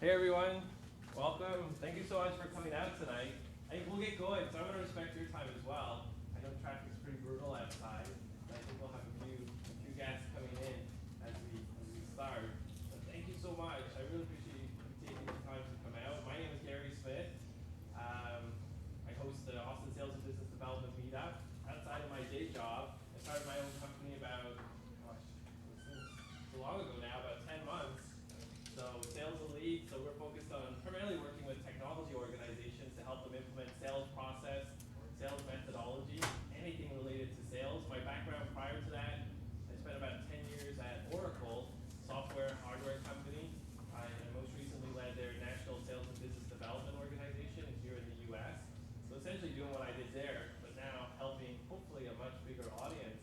Hey everyone, welcome. Thank you so much for coming out tonight. I think we'll get going, so I'm going to respect your time as well. I know traffic's pretty brutal outside, and I think we'll have a few guests coming in as we start. But thank you so much. I really appreciate you taking the time to come out. My name is Gary Smith. I host the Austin Sales and Business Development Meetup. Outside of my day job, I started my own company about, gosh, so long ago now, about 10 months. So Sales Elite, so we're focused on primarily working with technology organizations to help them implement sales process, sales methodology, anything related to sales. My background prior to that, I spent about 10 years at Oracle, software hardware company. I most recently led their national sales and business development organization here in the US. So essentially doing what I did there, but now helping hopefully a much bigger audience.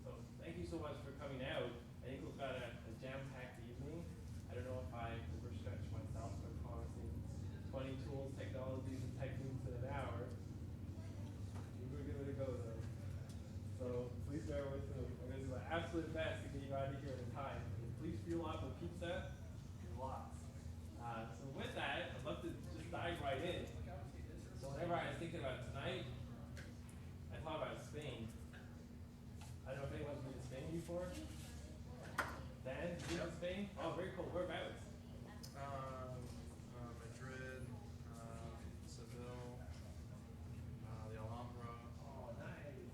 So thank you so much for coming out. I think we've got a jam-packed evening. I don't know if I overstretched myself by promising 20 tools, technologies, and techniques in an hour. We're going to give it a go though. So please bear with me. I'm going to do my absolute best to get you out of here in time. Please fuel up with pizza and lots. So with that, I'd love to just dive right in. So whenever I was thinking about tonight, I thought about Spain. I don't know if anyone's been to Spain before. Dan, you been to Spain? Oh, very cool. Whereabouts? Madrid, Seville, the Alhambra. Oh, nice.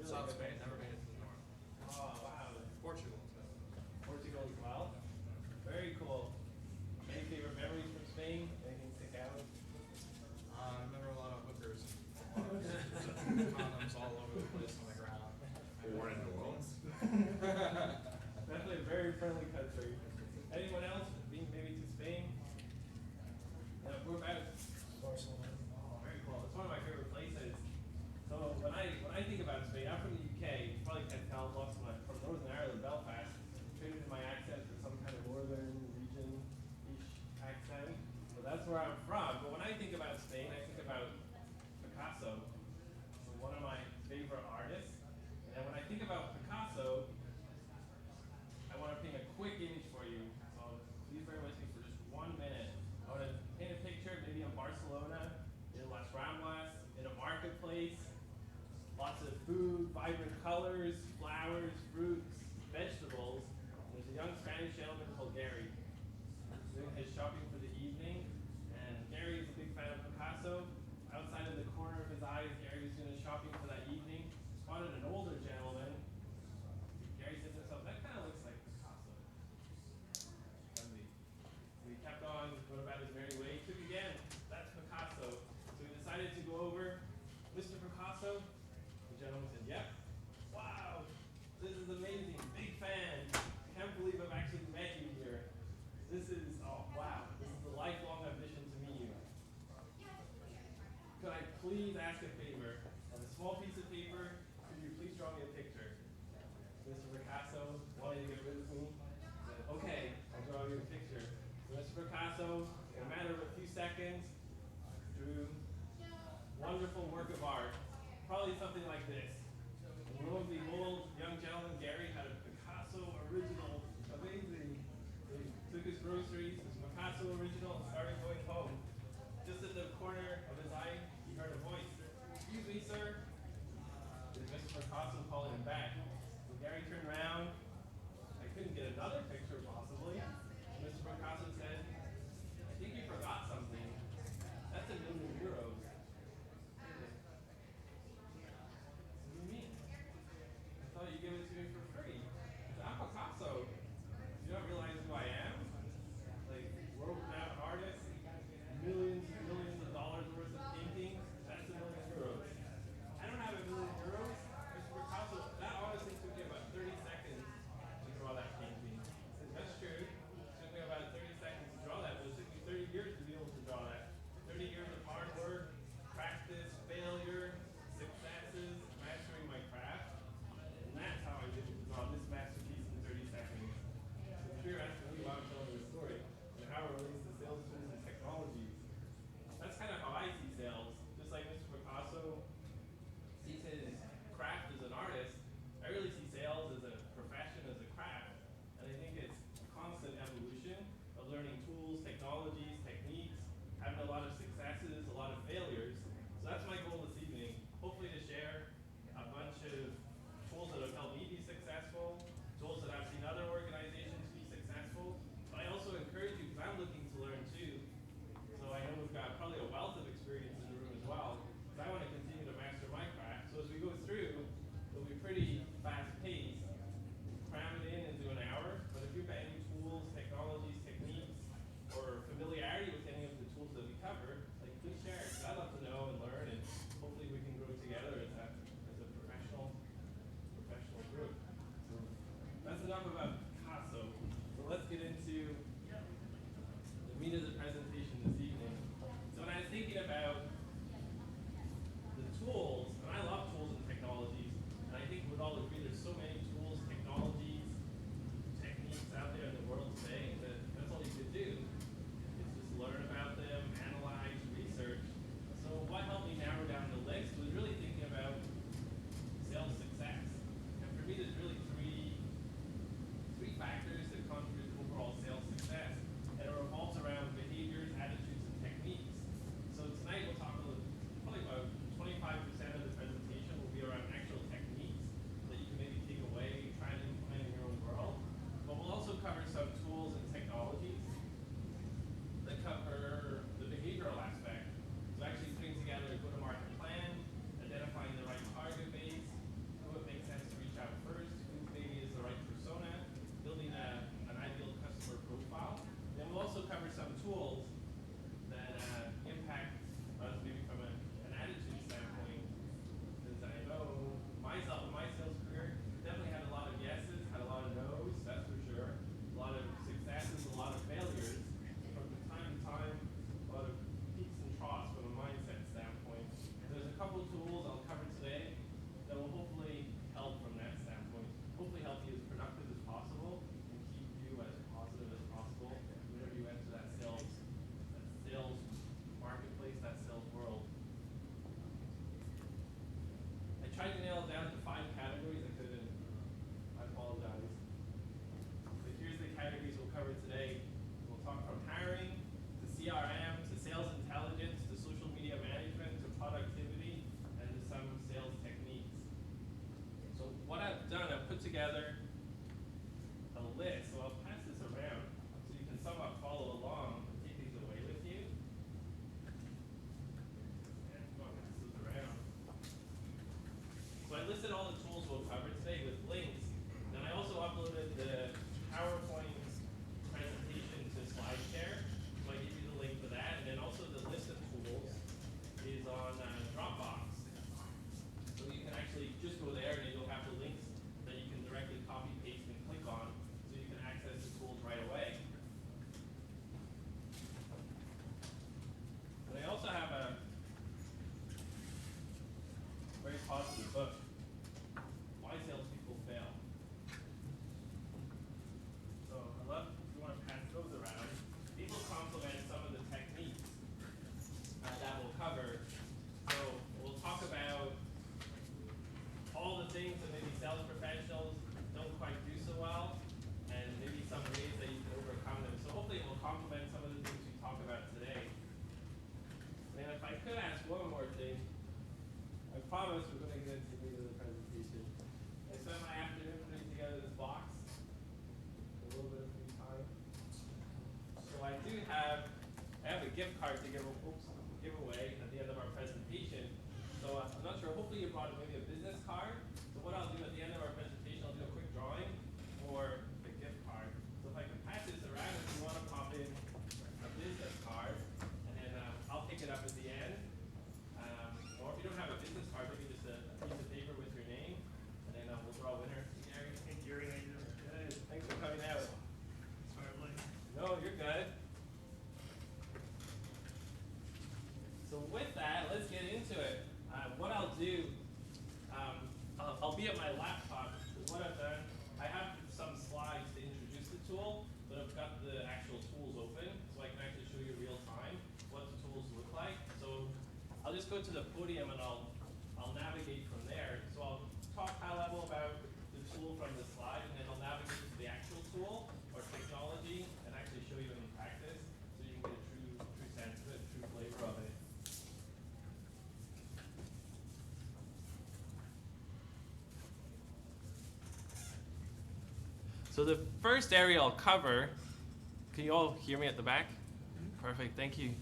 South Spain, never made it to the north. Oh, wow. Portugal. Portugal as well. Very cool. Any favorite memories from Spain? Anything stick out? I remember a lot of hookers and condoms all over the place on the ground. Born in New Orleans? Definitely a very friendly country. Anyone else being maybe to Spain? We're about Barcelona. Oh, very cool. It's one of my favorite places. So when I think about Spain, I'm from the UK. You probably can't tell, lost from Northern Ireland, Belfast. Traded in my accent for some kind of northern region-ish accent. So that's where I'm from. But when I think about Spain, I think about Picasso, one of my favorite artists. And when I think about Picasso, I want to paint a quick image for you. So please bear with me for just 1 minute. I want to paint a picture, maybe in Barcelona, in Las Ramblas, in a marketplace. Lots of food, vibrant colors, flowers, fruits, vegetables. And there's a young Spanish gentleman called Gary doing his shopping for the evening. And Gary is a big fan of Picasso. Outside of the corner of his eyes, Gary was doing his shopping for that evening. Spotted an older gentleman. Gary said to himself, that kind of looks like Picasso. So he kept on, went about his merry way. He took again, that's Picasso. So he decided to go over, Mr. Picasso. The gentleman said, yep. Wow, this is amazing, big fan. I can't believe I've actually met you here. This is, oh wow, this is a lifelong ambition to meet you. Could I please ask a favor? On a small piece of paper, could you please draw me a picture? Mr. Picasso wanted to get rid of me. Said, okay, I'll draw you a picture. So Mr. Picasso, in a matter of a few seconds, drew a wonderful work of art. Probably something like this. And lo and behold, young gentleman Gary had a Picasso original. Amazing. He took his groceries, his Picasso original, and started going home. Just at the corner of his eye, he heard a voice. Excuse me, sir. It was Mr. Picasso calling him back. So Gary turned around. I couldn't get another picture, possibly. Mr. Picasso said, I think you forgot something. That's €1 million. done, I've put together a list. So I'll pass this around so you can somewhat follow along and take these away with you. And come on, pass those around. So I listed all the tools we'll cover today with links. Then I also uploaded the PowerPoint presentation to SlideShare. So I give you the link for that. And then also the list of tools is on Dropbox. So you can actually just go there and you'll have the links that you can directly copy, paste, and click on so you can access the tools right away. And I also have a very positive book, Why Salespeople Fail. So I love, if you want to pass those around, these will complement some of the techniques that we'll cover. So we'll talk about all the things that maybe sales professionals don't quite do so well, and maybe some ways that you can overcome them. So hopefully it will complement some of the things we talk about today. And if I could ask one more thing, I promise we're going to get into the meat of the presentation. I spent my afternoon putting together this box, a little bit of free time. So I have a gift card to give away at the end of our presentation. So I'm not sure, hopefully you brought maybe a business card. So what I'll do at the end of our presentation, I'll do a quick drawing for the gift card. So if I can pass this around, if you want to pop in a business card, and then I'll pick it up at the end. Or if you don't have a business card, maybe just a piece of paper with your name, and then we'll draw a winner. Gary. Hey, Gary, how you doing? Good. Thanks for coming out. Sorry, I'm late. No, you're good. So with that, let's get into it. What I'll do, I'll be at my laptop, because what I've done, I have some slides to introduce the tool, but I've got the actual tools open, so I can actually show you real time what the tools look like. So I'll just go to the podium and I'll navigate from there. So I'll talk high level about the tool from the slide, and then I'll navigate to the actual tool or technology and actually show you in practice so you can get a true sense of it, true flavor of it. So the first area I'll cover, can you all hear me at the back? Perfect, thank you.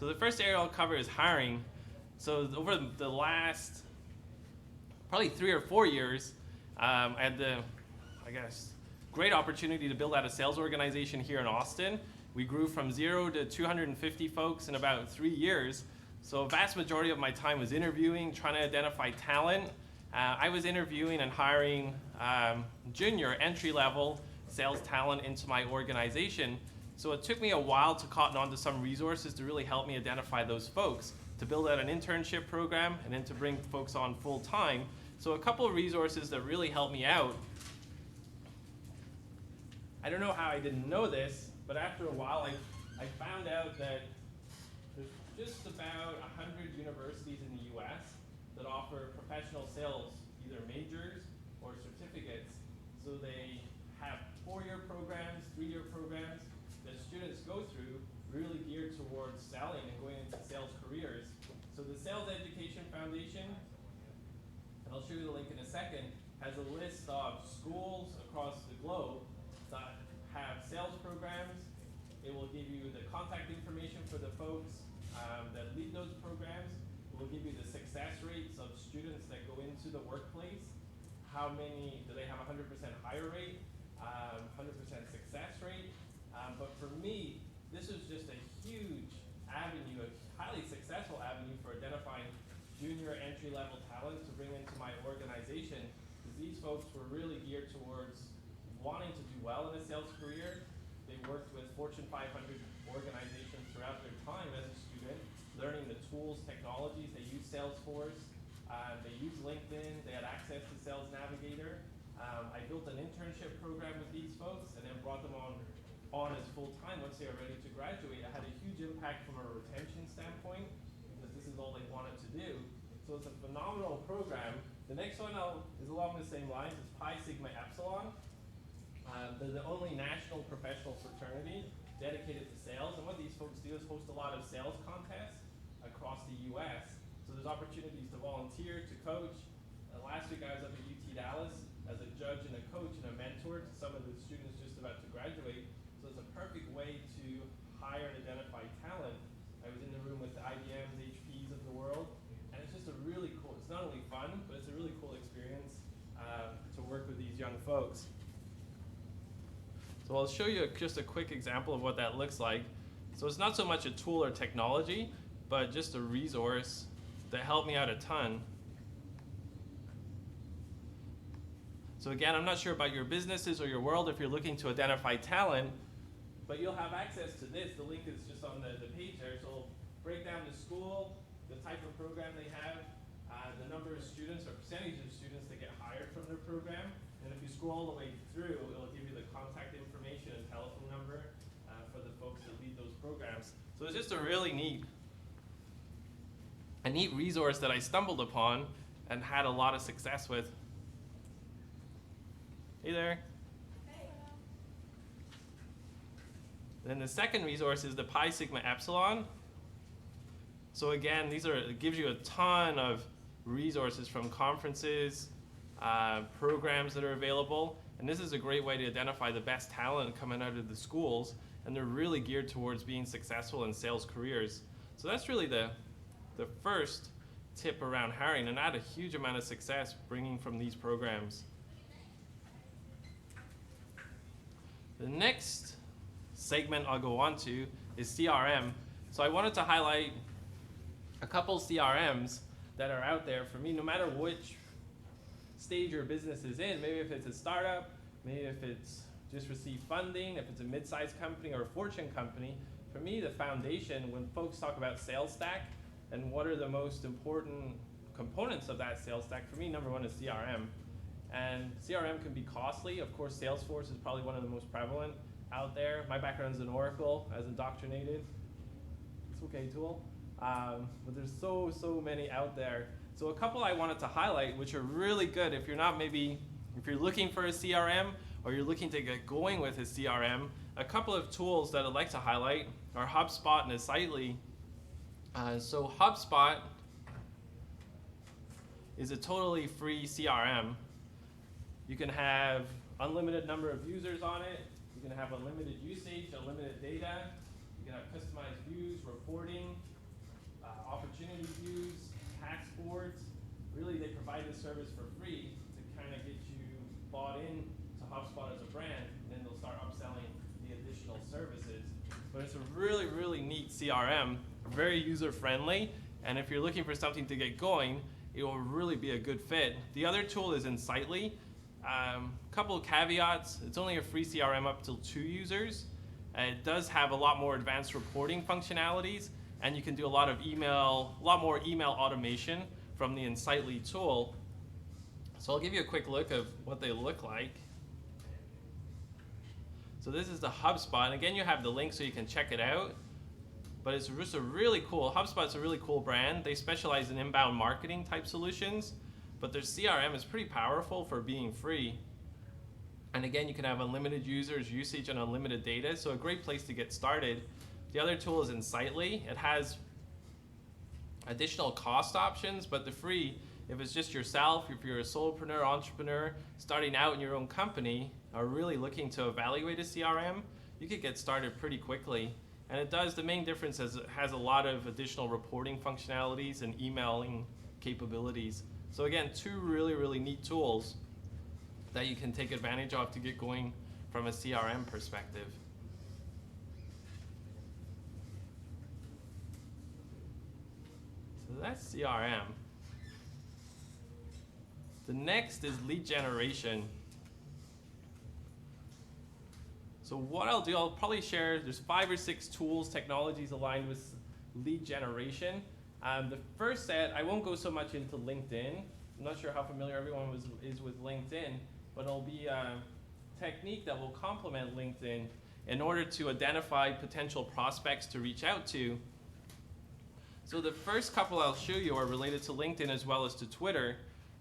So the first area I'll cover is hiring. So over the last probably 3 or 4 years, I had the, great opportunity to build out a sales organization here in Austin. We grew from 0 to 250 folks in about 3 years. So a vast majority of my time was interviewing, trying to identify talent. I was interviewing and hiring junior entry-level sales talent into my organization. So it took me a while to cotton on to some resources to really help me identify those folks, to build out an internship program, and then to bring folks on full time. So a couple of resources that really helped me out. I don't know how I didn't know this, but after a while I found out that there's just about 100 universities in the US that offer professional sales, either majors or certificates. So they have 4-year programs, 3-year programs that students go through, really geared towards selling and going into sales careers. So the Sales Education Foundation, and I'll show you the link in a second, has a list of schools across the globe that have sales programs. It will give you the contact information for the folks that lead those programs. It will give you the success rates of students that go into the workplace. How many, do they have 100% hire rate, 100% success rate? But for me, this is just a huge avenue, a highly successful avenue for identifying junior entry-level talent to bring into my organization, because these folks were really geared towards wanting to do well in a sales career. They worked with Fortune 500 organizations throughout their time as a student, learning the tools, technologies. They use Salesforce, they use LinkedIn, they had access to Sales Navigator. I built an internship program with these folks and then brought them on as full-time once they were ready to graduate. It had a huge impact from a retention standpoint because this is all they wanted to do. So it's a phenomenal program. The next one is along the same lines. It's Pi Sigma Epsilon. They're the only national professional fraternity dedicated to sales. And what these folks do is host a lot of sales contests across the US. So there's opportunities to volunteer, to coach. Last week I was up at UT Dallas as a some of the students just about to graduate. So it's a perfect way to hire and identify talent. I was in the room with the IBMs, HPs of the world, and it's just a really cool, it's not only fun, but it's a really cool experience to work with these young folks. So I'll show you just a quick example of what that looks like. So it's not so much a tool or technology, but just a resource that helped me out a ton. So again, I'm not sure about your businesses or your world if you're looking to identify talent, but you'll have access to this. The link is just on the page there. So it'll break down the school, the type of program they have, the number of students or percentage of students that get hired from their program. And if you scroll all the way through, it'll give you the contact information and telephone number for the folks that lead those programs. So it's just a really neat resource that I stumbled upon and had a lot of success with. Hey there. Hey. Then the second resource is the Pi Sigma Epsilon. So again, it gives you a ton of resources from conferences, programs that are available. And this is a great way to identify the best talent coming out of the schools. And they're really geared towards being successful in sales careers. So that's really the first tip around hiring. And I had a huge amount of success bringing from these programs. The next segment I'll go on to is CRM. So I wanted to highlight a couple CRMs that are out there for me, no matter which stage your business is in. Maybe if it's a startup, maybe if it's just received funding, if it's a mid-sized company or a fortune company. For me, the foundation, when folks talk about sales stack and what are the most important components of that sales stack, for me, number one is CRM. And CRM can be costly. Of course, Salesforce is probably one of the most prevalent out there. My background is in Oracle, as indoctrinated. It's okay, tool. But there's so many out there. So a couple I wanted to highlight, which are really good if you're looking for a CRM or you're looking to get going with a CRM. A couple of tools that I'd like to highlight are HubSpot and Insightly. So HubSpot is a totally free CRM. You can have unlimited number of users on it. You can have unlimited usage, unlimited data. You can have customized views, reporting, opportunity views, tax boards. Really, they provide this service for free to kind of get you bought in to HubSpot as a brand, and then they'll start upselling the additional services. But it's a really, really neat CRM, very user-friendly, and if you're looking for something to get going, it will really be a good fit. The other tool is Insightly. Couple of caveats, it's only a free CRM up till 2 users. It does have a lot more advanced reporting functionalities, and you can do a lot more email automation from the Insightly tool. So I'll give you a quick look of what they look like. So this is the HubSpot, and again you have the link so you can check it out. But it's just a really cool, HubSpot's a really cool brand. They specialize in inbound marketing type solutions, but their CRM is pretty powerful for being free. And again, you can have unlimited users, usage, and unlimited data, so a great place to get started. The other tool is Insightly. It has additional cost options, but the free, if it's just yourself, if you're a solopreneur, entrepreneur, starting out in your own company, are really looking to evaluate a CRM, you could get started pretty quickly. And it does, the main difference is it has a lot of additional reporting functionalities and emailing capabilities. So again, 2 really, really neat tools that you can take advantage of to get going from a CRM perspective. So that's CRM. The next is lead generation. So what I'll do, I'll probably share, there's 5 or 6 tools, technologies aligned with lead generation. The first set, I won't go so much into LinkedIn. I'm not sure how familiar everyone is with LinkedIn, but it'll be a technique that will complement LinkedIn in order to identify potential prospects to reach out to. So the first couple I'll show you are related to LinkedIn as well as to Twitter.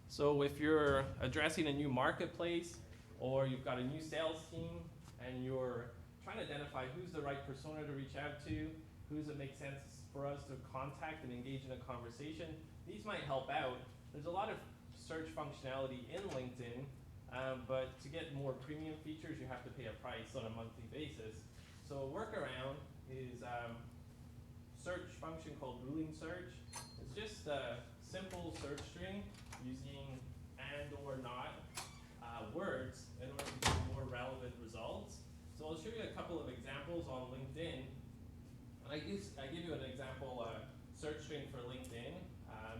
So if you're addressing a new marketplace or you've got a new sales team and you're trying to identify who's the right persona to reach out to, who's it makes sense for us to contact and engage in a conversation, these might help out. There's a lot of search functionality in LinkedIn, But to get more premium features, you have to pay a price on a monthly basis. So a workaround is search function called Boolean search. It's just a simple search string using and or not words in order to get more relevant results. So I'll show you a couple of examples on LinkedIn. And I give you an example search string for LinkedIn.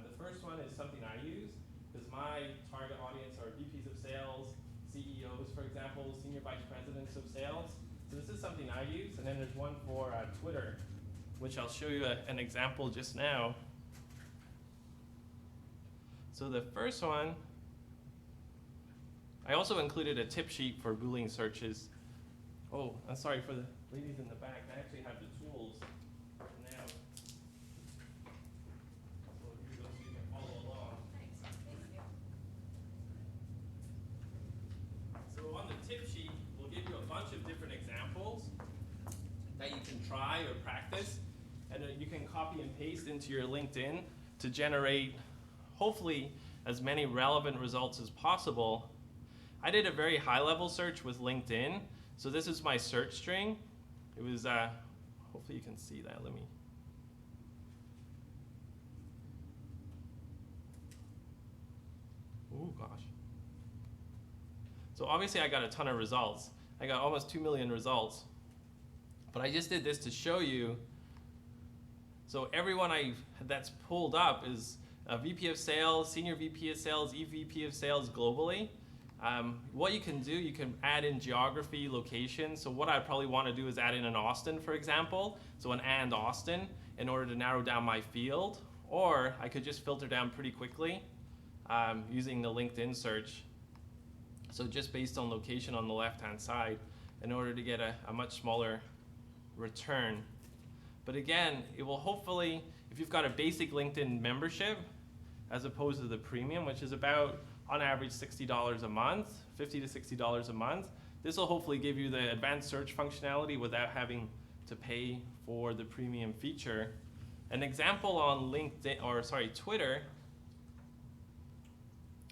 The first one is something I use because my target audience are VPs of sales, CEOs, for example, senior vice presidents of sales. So this is something I use. And then there's one for Twitter, which I'll show you an example just now. So the first one, I also included a tip sheet for Boolean searches. Oh, I'm sorry for the ladies in the back. I actually have the tools now. So here you go, so you can follow along. Nice, thank you. So on the tip sheet, we'll give you a bunch of different examples that you can try or practice, and you can copy and paste into your LinkedIn to generate, hopefully, as many relevant results as possible. I did a very high-level search with LinkedIn, so this is my search string. It was, hopefully you can see that. Let me. Oh gosh. So obviously I got a ton of results. I got almost 2 million results. But I just did this to show you. So everyone that's pulled up is a VP of sales, senior VP of sales, EVP of sales globally. What you can do, you can add in geography, location. So what I probably want to do is add in an Austin, for example. So an and Austin in order to narrow down my field. Or I could just filter down pretty quickly using the LinkedIn search. So just based on location on the left-hand side in order to get a much smaller return. But again, it will hopefully, if you've got a basic LinkedIn membership, as opposed to the premium, which is about, on average, $60 a month, $50 to $60 a month, this will hopefully give you the advanced search functionality without having to pay for the premium feature. An example on Twitter.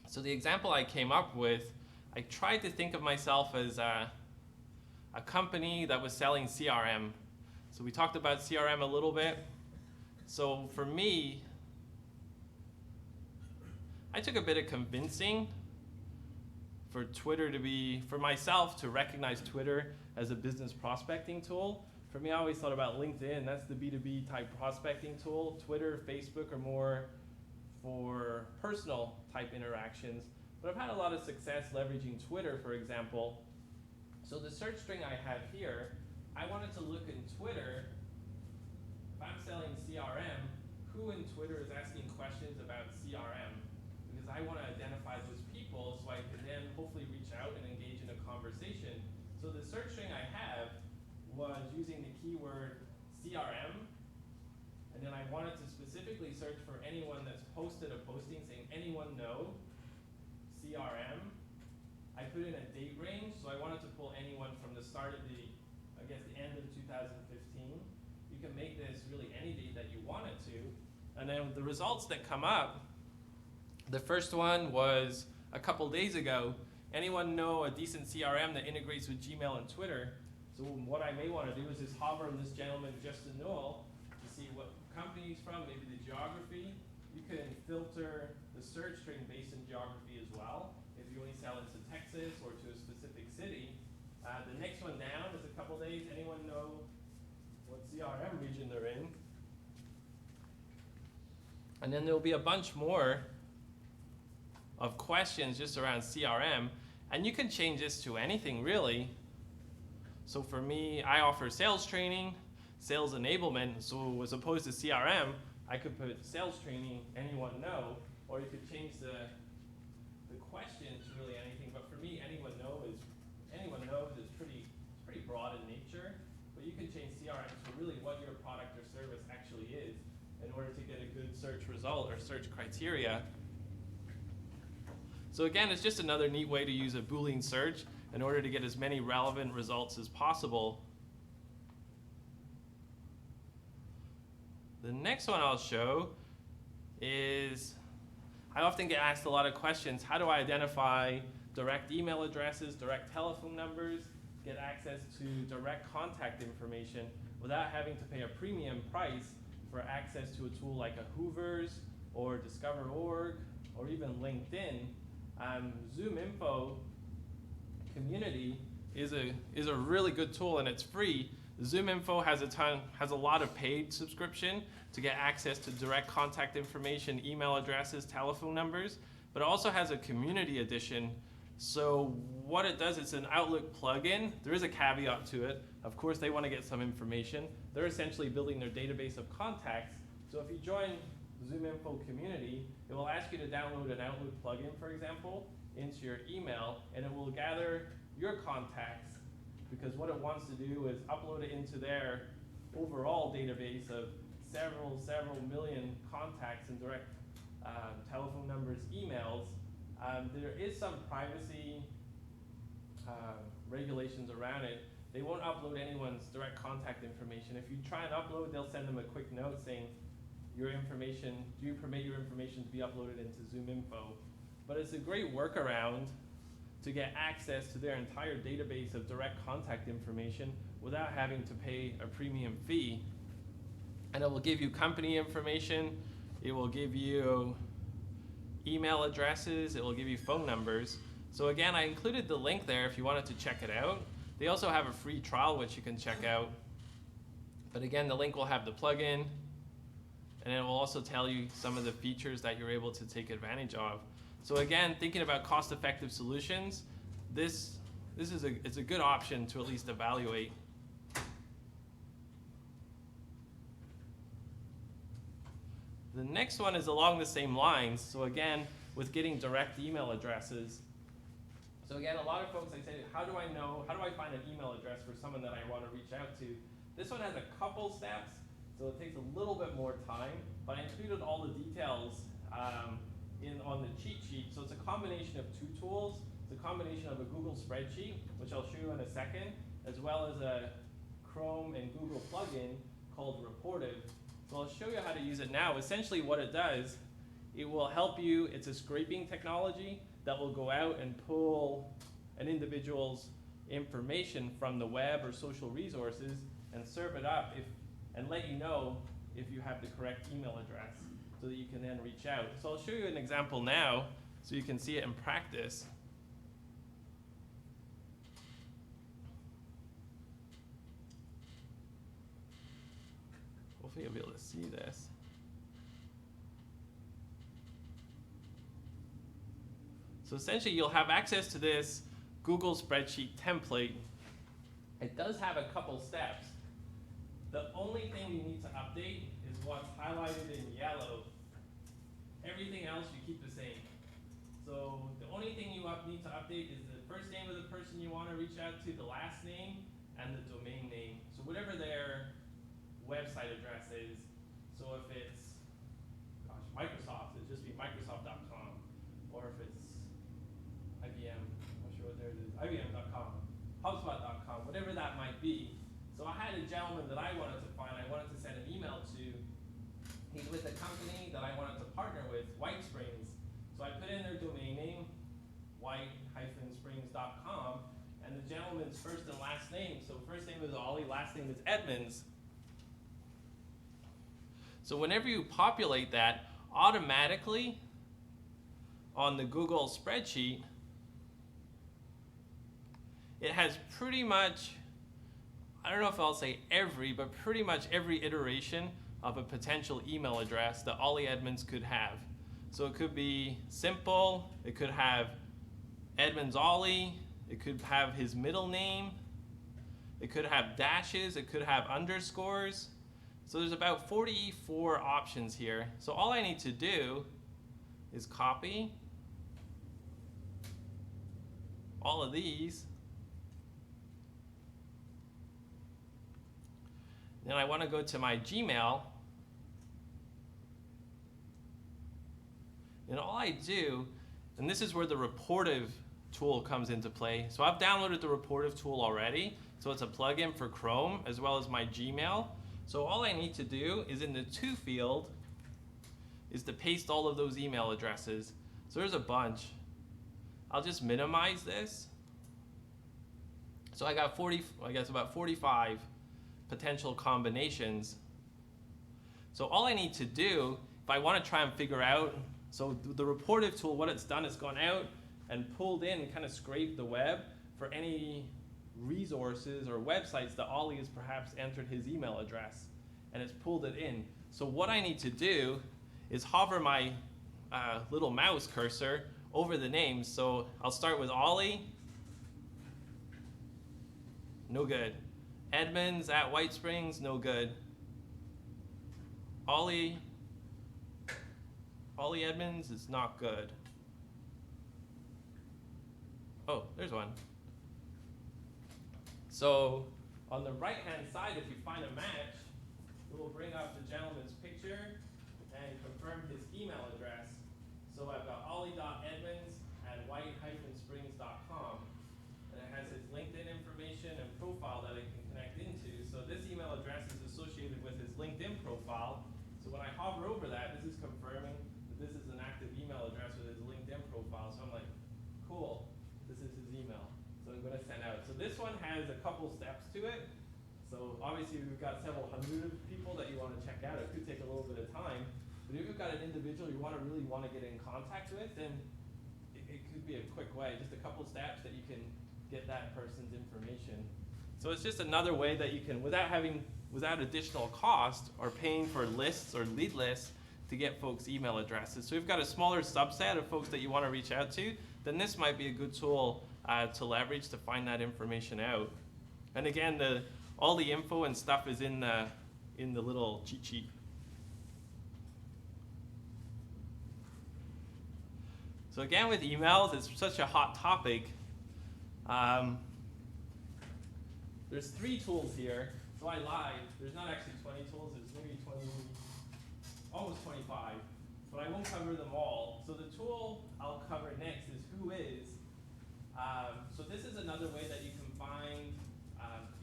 So the example I came up with, I tried to think of myself as a company that was selling CRM. So we talked about CRM a little bit. So for me, I took a bit of convincing for myself to recognize Twitter as a business prospecting tool. For me, I always thought about LinkedIn, that's the B2B type prospecting tool. Twitter, Facebook are more for personal type interactions. But I've had a lot of success leveraging Twitter, for example. So the search string I have here, I wanted to look in Twitter, if I'm selling CRM, who in Twitter is asking questions about CRM? Because I want to identify those people so I can then hopefully reach out and engage in a conversation. So the search string I have was using the keyword CRM, and then I wanted to specifically search for anyone that's posted a posting saying anyone know CRM. I put in a date range, so I wanted to pull anyone from the start of the end of 2015. You can make this really any date that you want it to. And then the results that come up, the first one was a couple days ago. Anyone know a decent CRM that integrates with Gmail and Twitter? So what I may want to do is just hover on this gentleman, Justin Newell, to see what company he's from, maybe the geography. You can filter the search string based on geography as well. If you only sell into Texas or to a specific city. The next one down is a couple days. Anyone know what CRM region they're in? And then there'll be a bunch more of questions just around CRM. And you can change this to anything, really. So for me, I offer sales training, sales enablement. So as opposed to CRM, I could put sales training, anyone know, or you could change the question to really anything. But for me, anyone knows is pretty broad in nature. But you can change CRM to really what your product or service actually is in order to get a good search result or search criteria. So again, it's just another neat way to use a Boolean search in order to get as many relevant results as possible. The next one I'll show is, I often get asked a lot of questions. How do I identify direct email addresses, direct telephone numbers, get access to direct contact information without having to pay a premium price for access to a tool like a Hoover's or Discover.org or even LinkedIn. Zoom Info Community is a really good tool, and it's free. Zoom Info has a lot of paid subscription to get access to direct contact information, email addresses, telephone numbers, but it also has a community edition. So what it does, it's an Outlook plugin. There is a caveat to it. Of course, they want to get some information. They're essentially building their database of contacts. So if you join Zoom Info Community, it will ask you to download an Outlook plugin, for example, into your email, and it will gather your contacts, because what it wants to do is upload it into their overall database of several million contacts and direct telephone numbers, emails. There is some privacy regulations around it. They won't upload anyone's direct contact information. If you try and upload, they'll send them a quick note saying, your information, do you permit your information to be uploaded into Zoom Info? But it's a great workaround to get access to their entire database of direct contact information without having to pay a premium fee. And it will give you company information, it will give you email addresses, it will give you phone numbers. So again, I included the link there if you wanted to check it out. They also have a free trial which you can check out. But again, the link will have the plugin, and it will also tell you some of the features that you're able to take advantage of. So again, thinking about cost-effective solutions, it's a good option to at least evaluate. The next one is along the same lines. So again, with getting direct email addresses. So again, a lot of folks, I say, how do I find an email address for someone that I want to reach out to? This one has a couple steps, so it takes a little bit more time, but I included all the details on the cheat sheet. So it's a combination of two tools. It's a combination of a Google spreadsheet, which I'll show you in a second, as well as a Chrome and Google plugin called Reportive. So I'll show you how to use it now. Essentially what it does, it will help you, it's a scraping technology that will go out and pull an individual's information from the web or social resources and serve it up and let you know if you have the correct email address, so that you can then reach out. So I'll show you an example now so you can see it in practice. Hopefully you'll be able to see this. So essentially you'll have access to this Google spreadsheet template. It does have a couple steps. The only thing you need to update is what's highlighted in yellow. Everything else you keep the same. So the only thing you need to update is the first name of the person you want to reach out to, the last name, and the domain name. So whatever their website address is. So if it's, Microsoft, it'd just be Microsoft.com. Or if it's IBM, I'm not sure what theirs is, IBM.com, HubSpot.com, whatever that might be. So I had a gentleman that I wanted to find, I wanted to send an email to. He's with a company that I wanted to partner with, White Springs. So I put in their domain name, white-springs.com, and the gentleman's first and last name. So first name is Ollie, last name is Edmonds. So whenever you populate that, automatically on the Google spreadsheet, it has pretty much, I don't know if I'll say every, but pretty much every iteration of a potential email address that Ollie Edmonds could have. So it could be simple, it could have Edmonds Ollie, it could have his middle name, it could have dashes, it could have underscores. So there's about 44 options here. So all I need to do is copy all of these. Then I want to go to my Gmail. And all I do, and this is where the Reportive tool comes into play. So I've downloaded the Reportive tool already. So it's a plugin for Chrome as well as my Gmail. So all I need to do is in the to field is to paste all of those email addresses. So there's a bunch. I'll just minimize this. So I got about 45 potential combinations. So all I need to do, if I want to try and figure out, so the reportive tool, what it's done is gone out and pulled in, kind of scraped the web for any resources or websites that Ollie has perhaps entered his email address, and it's pulled it in. So what I need to do is hover my little mouse cursor over the names. So I'll start with Ollie. No good. Edmonds at White Springs, no good. Ollie Edmonds is not good. Oh, there's one. So on the right-hand side, if you find a match, it will bring up the gentleman's picture and confirm his email address. So I've got ollie.edmonds@white-springs.com, and it has his LinkedIn information and profile that it can connect into. So this email address is associated with his LinkedIn profile. So when I hover over that, this is confirming that this is an active email address with his LinkedIn profile. So I'm like, cool, this is his email. So I'm going to send out. So this one has a couple steps to it. So obviously we've got several hundred people that you want to check out. It could take a little bit of time. But if you've got an individual you really want to get in contact with, then it could be a quick way, just a couple steps that you can get that person's information. So it's just another way that you can, without additional cost or paying for lists or lead lists, to get folks' email addresses. So if you've got a smaller subset of folks that you want to reach out to, then this might be a good tool to leverage to find that information out. And again, all the info and stuff is in the little cheat sheet. So again, with emails, it's such a hot topic. There's 3 tools here. So I lied. There's not actually 20 tools. There's maybe 20, almost 25. But I won't cover them all. So the tool I'll cover next is Whois. So this is another way that you can find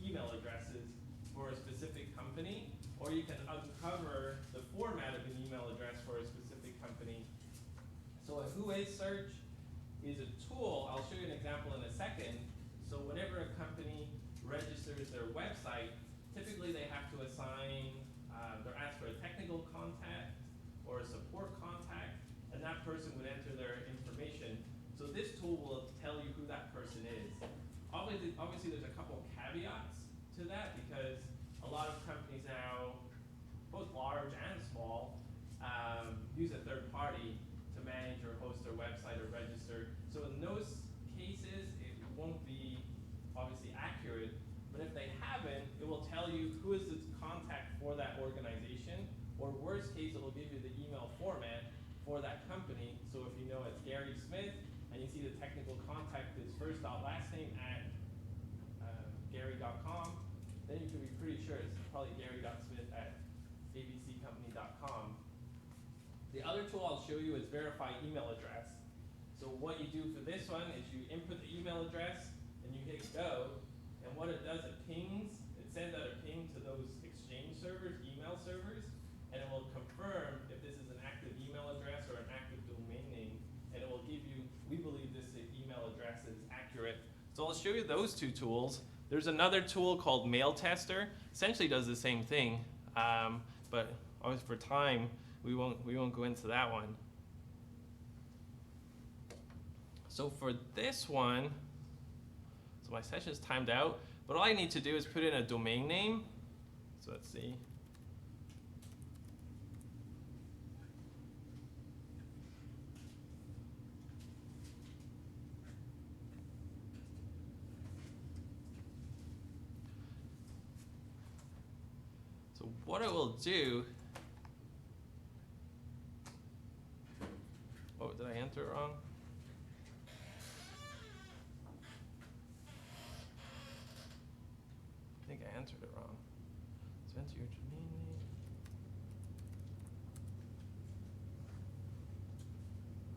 email addresses for a specific company, or you can uncover the format of an email address for a specific company. So a Whois search is a tool. I'll show you an example in a second. So whenever a company registers their website, typically they have to assign, they're asked for a technical contact or a support contact, and that person would enter their information. So this tool will tell you who that person is. Obviously there's a couple caveats to that, because a lot of companies now, both large and small, use a third party to manage or host their website or register. So in those cases, it won't be obviously accurate, but if they haven't, it will tell you who is the contact for that organization, or worst case, it will give you the email format for that company. So if you know it's Gary Smyth, and you see the technical contact is first dot last name at gary.com, then you can be pretty sure it's probably gary.smith@abccompany.com. The other tool I'll show you is verify email address. So what you do for this one is you input the email address and you hit go, and what it does, it sends out a ping to those Exchange servers, email servers, and it will confirm if this is an active email address or an active domain name, and it will give you, we believe this email address is accurate. So I'll show you those 2 tools. There's another tool called Mail Tester. Essentially does the same thing, but obviously for time, we won't go into that one. So for this one, so my session is timed out, but all I need to do is put in a domain name. So let's see. So what it will do, oh, did I enter it wrong? I think I entered it wrong. So enter your domain name.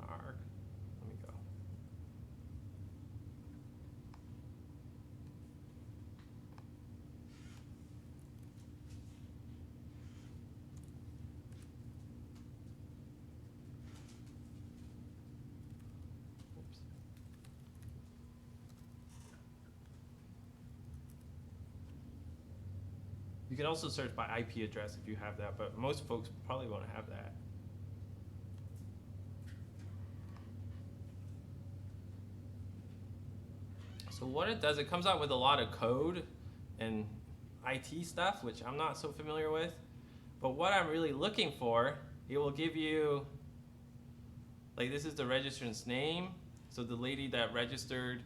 Arg. Let me go. Oops. You can also search by IP address if you have that, but most folks probably won't have that. So what it does, it comes out with a lot of code and IT stuff, which I'm not so familiar with. But what I'm really looking for, it will give you, like this is the registrant's name. So the lady that registered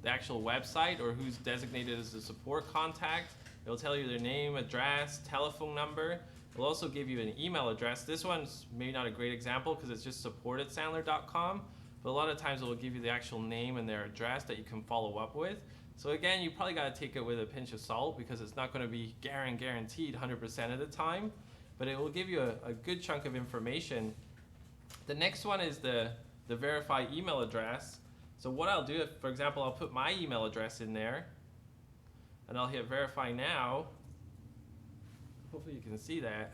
the actual website or who's designated as the support contact. It'll tell you their name, address, telephone number. It'll also give you an email address. This one's maybe not a great example because it's just support@sandler.com. But a lot of times it will give you the actual name and their address that you can follow up with. So again, you probably got to take it with a pinch of salt because it's not going to be guaranteed 100% of the time. But it will give you a good chunk of information. The next one is the verify email address. So what I'll do, for example, I'll put my email address in there. And I'll hit verify now. Hopefully you can see that.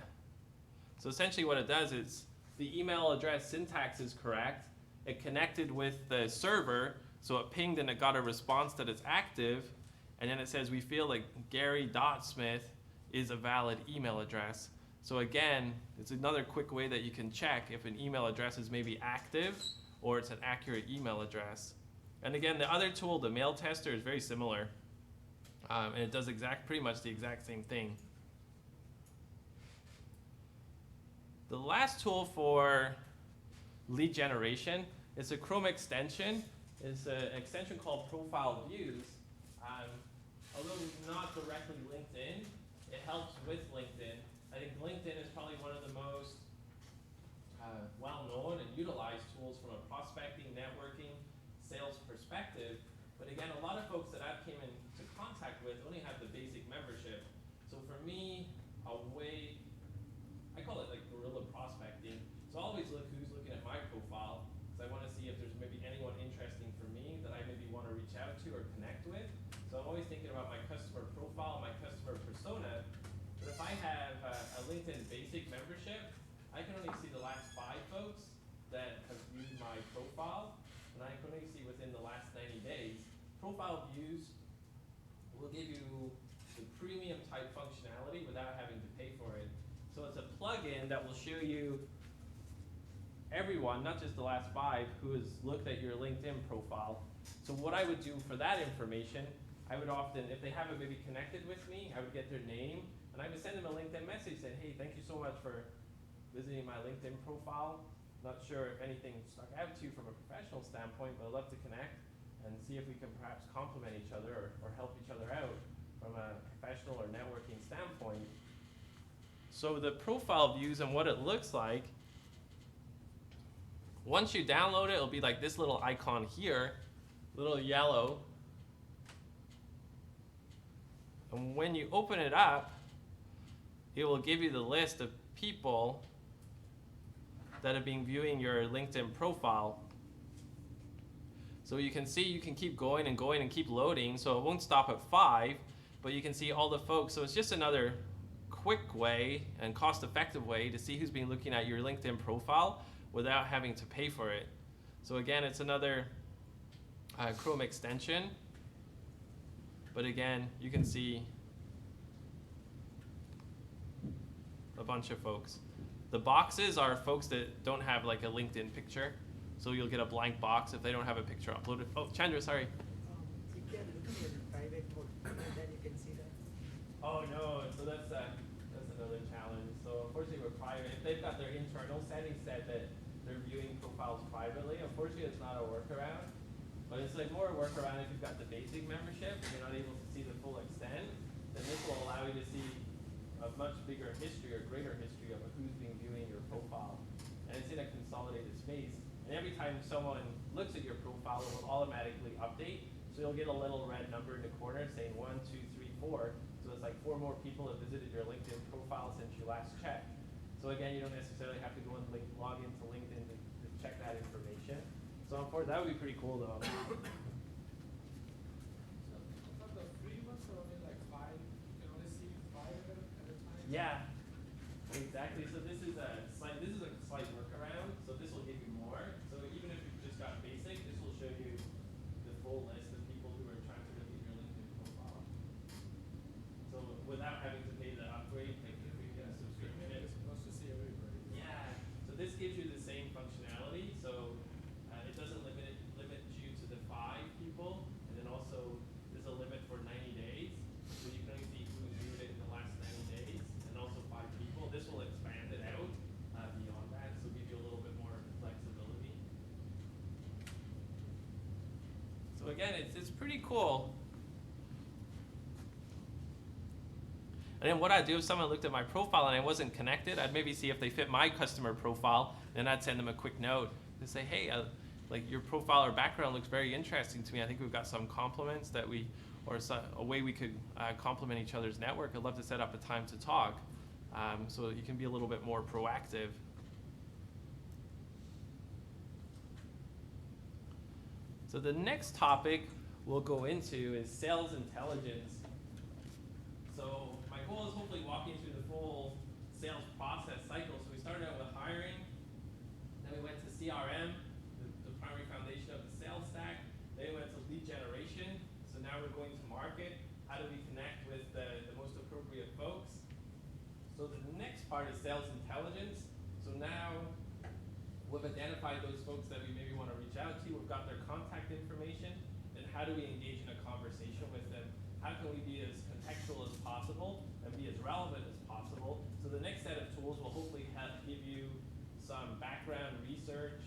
So essentially what it does is the email address syntax is correct. It connected with the server, so it pinged and it got a response that it's active. And then it says we feel like Gary.Smyth is a valid email address. So again, it's another quick way that you can check if an email address is maybe active or it's an accurate email address. And again, the other tool, the mail tester, is very similar. And it does pretty much the exact same thing. The last tool for lead generation is a Chrome extension. It's an extension called Profile Views. Although not directly linked in, it helps with LinkedIn. I think LinkedIn is probably one of the most well-known and utilized tools from a prospecting, networking, sales perspective. But again, a lot of folks that I've came into contact with only have the basic membership. So for me, I call it like guerrilla prospecting. So I always look who's looking at my profile, because I want to see if there's maybe anyone interesting for me that I maybe want to reach out to or connect with. So I'm always thinking about my customer profile, my customer persona. But if I have a LinkedIn basic membership, I can only see the last 5 folks that have viewed my profile, and I can only see within the last 90 days. Profile views will give you the premium type functionality without having to pay for it. So it's a plugin that will show you everyone, not just the last 5, who has looked at your LinkedIn profile. So what I would do for that information, I would often, if they haven't maybe connected with me, I would get their name, and I would send them a LinkedIn message saying, hey, thank you so much for visiting my LinkedIn profile. Not sure if anything stuck out to you from a professional standpoint, but I'd love to connect and see if we can perhaps complement each other or help each other out from a professional or networking standpoint. So the profile views and what it looks like, once you download it, it'll be like this little icon here, little yellow. And when you open it up, it will give you the list of people that have been viewing your LinkedIn profile. So you can see you can keep going and going and keep loading, so it won't stop at 5, but you can see all the folks. So it's just another quick way and cost-effective way to see who's been looking at your LinkedIn profile without having to pay for it. So again, it's another Chrome extension, but again, you can see a bunch of folks. The boxes are folks that don't have like a LinkedIn picture, so you'll get a blank box if they don't have a picture uploaded. Oh, Chandra, sorry. You can look at your private mode, then you can see that. Oh no, so that's another challenge. So unfortunately with private, if they've got their internal settings set that they're viewing profiles privately, unfortunately it's not a workaround. But it's like more a workaround if you've got the basic membership and you're not able to see the full extent, then this will allow you to see a much bigger history or greater history of who's been viewing your profile. And it's in a consolidated space. And every time someone looks at your profile, it will automatically update. So you'll get a little red number in the corner saying 1, 2, 3, 4. So it's like 4 more people have visited your LinkedIn profile since you last checked. So again, you don't necessarily have to go and log into LinkedIn to check that information. So that would be pretty cool though. So for the free ones are only like 5, you can only see 5 at a time? Yeah, exactly. So this is a slight workaround. So this will give you more. So even if you've just got basic, this will show you the full list of people who are trying to look at your LinkedIn profile. So without having to pay the So again, it's pretty cool. And then what I'd do if someone looked at my profile and I wasn't connected, I'd maybe see if they fit my customer profile. Then I'd send them a quick note and say, hey, like your profile or background looks very interesting to me. I think we've got some compliments that a way we could complement each other's network. I'd love to set up a time to talk, so you can be a little bit more proactive. So the next topic we'll go into is sales intelligence. So my goal is hopefully walking through the full sales process cycle. So we started out with hiring, then we went to CRM, the primary foundation of the sales stack. Then we went to lead generation. So now we're going to market. How do we connect with the most appropriate folks? So the next part is sales intelligence. So now we've identified those folks that we maybe want to reach out to. We've got their contact information. Then how do we engage in a conversation with them? How can we be as contextual as possible and be as relevant as possible? So the next set of tools will hopefully give you some background research,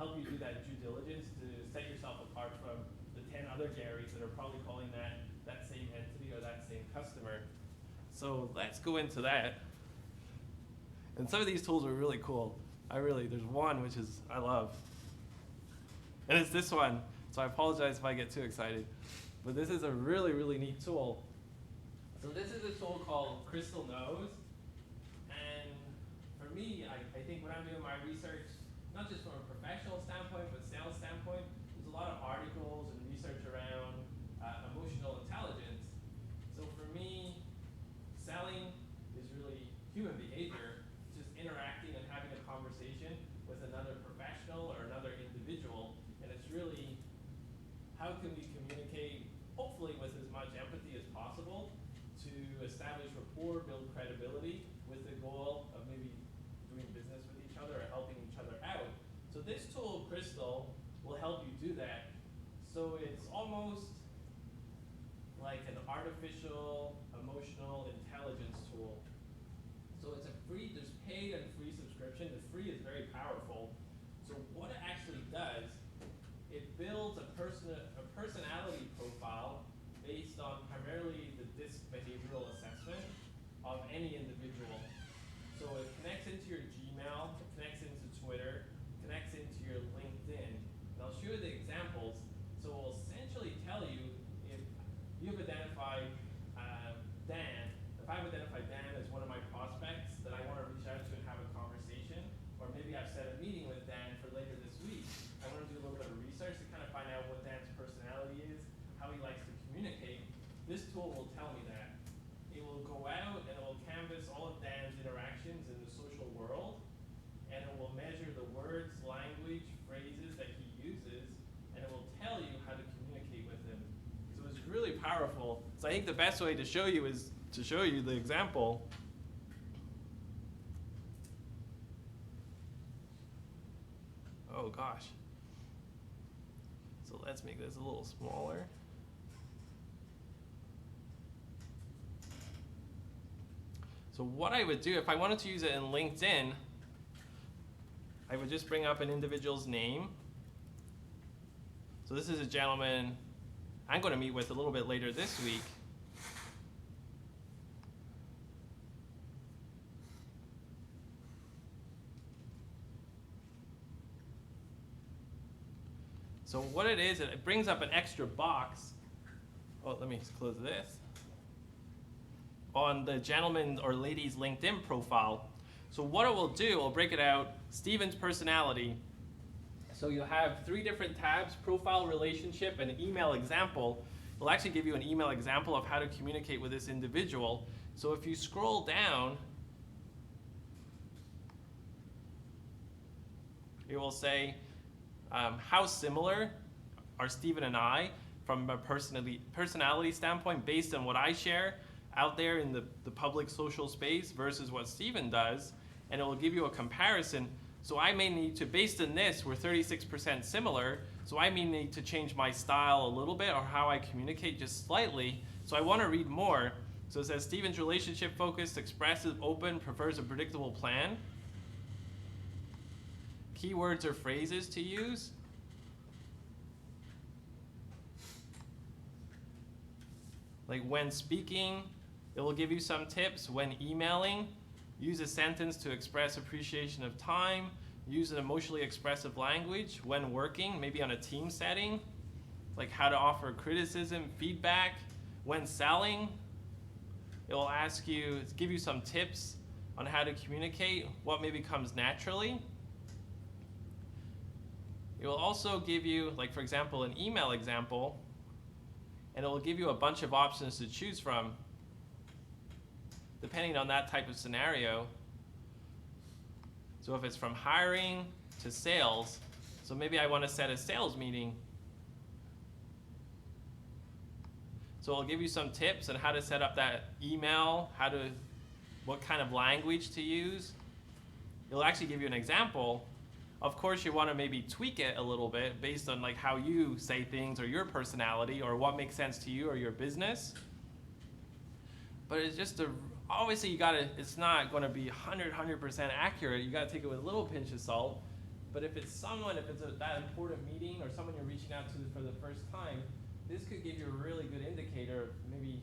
help you do that due diligence to set yourself apart from the 10 other Garys that are probably calling that same entity or that same customer. So let's go into that. And some of these tools are really cool. There's one which I love. And it's this one. So I apologize if I get too excited. But this is a really, really neat tool. So this is a tool called Crystal Knows. And for me, I think when I'm doing my research, not just from a professional standpoint, but sales standpoint, there's a lot of articles and research around emotional intelligence. So for me, selling is really human behavior, just interacting and having a conversation with another professional or another individual. And it's really, how can we communicate, hopefully with as much empathy as possible, to establish rapport, build credibility with the goal of maybe doing business with each other or helping each other out. So this tool, Crystal, will help you do that. So it's almost like an artificial emotional intelligence tool. So it's there's paid and free subscription. The free is very powerful. So what it actually does, it builds a personality profile based on primarily the DISC behavioral assessment of any individual. So it connects into your Gmail, it connects into Twitter, connects into your LinkedIn. And I'll show you the examples. So it will essentially tell you if you've identified Dan, if I've identified Dan as one of my prospects that I want to reach out to and have a conversation, or maybe I've set a meeting with Dan for later this week, I want to do a little bit of research to kind of find out what Dan's personality is, how he likes to communicate. This tool will tell me that. It will go out and it will canvas all of Dan's interactions in the social world, and it will measure the words, language, phrases that he uses, and it will tell you how to communicate with him. So it's really powerful. So I think the best way to show you is to show you the example. Oh gosh. So let's make this a little smaller. So what I would do if I wanted to use it in LinkedIn, I would just bring up an individual's name. So this is a gentleman I'm going to meet with a little bit later this week. So what it is, it brings up an extra box. Oh, let me just close this. On the gentleman or lady's LinkedIn profile. So what it will do, it'll break it out, Steven's personality. So you'll have 3 different tabs, profile, relationship, and email example. It'll actually give you an email example of how to communicate with this individual. So if you scroll down, it will say, how similar are Steven and I from a personality standpoint based on what I share out there in the public social space versus what Steven does, and it will give you a comparison. So I may need to, based on this, we're 36% similar, so I may need to change my style a little bit or how I communicate just slightly. So I want to read more. So it says Steven's relationship focused, expressive, open, prefers a predictable plan. Keywords or phrases to use. Like when speaking, it will give you some tips. When emailing, use a sentence to express appreciation of time. Use an emotionally expressive language. When working, maybe on a team setting, like how to offer criticism, feedback. When selling, it will ask you, give you some tips on how to communicate, what maybe comes naturally. It will also give you, like for example, an email example, and it will give you a bunch of options to choose from, depending on that type of scenario. So if it's from hiring to sales, so maybe I want to set a sales meeting. So it'll give you some tips on how to set up that email, what kind of language to use. It'll actually give you an example. Of course, you want to maybe tweak it a little bit based on like how you say things or your personality or what makes sense to you or your business. But it's just obviously it's not going to be 100% accurate. You got to take it with a little pinch of salt. But if it's that important meeting or someone you're reaching out to for the first time, this could give you a really good indicator of maybe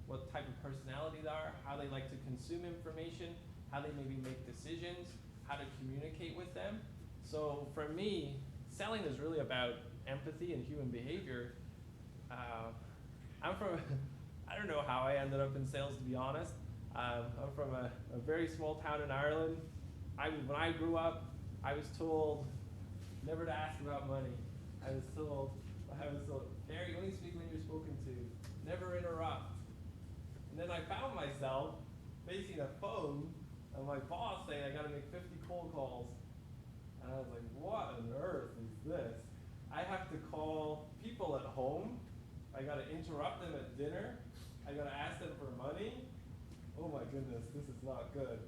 what type of personality they are, how they like to consume information, how they maybe make decisions, how to communicate with them. So for me, selling is really about empathy and human behavior. I don't know how I ended up in sales, to be honest. I'm from a very small town in Ireland. When I grew up, I was told never to ask about money. I was told, Gary, only speak when you're spoken to. Never interrupt. And then I found myself facing a phone and my boss saying I got to make 50 cold calls. And I was like, what on earth is this? I have to call people at home. I got to interrupt them at dinner. I got to ask them for money. Oh my goodness, this is not good.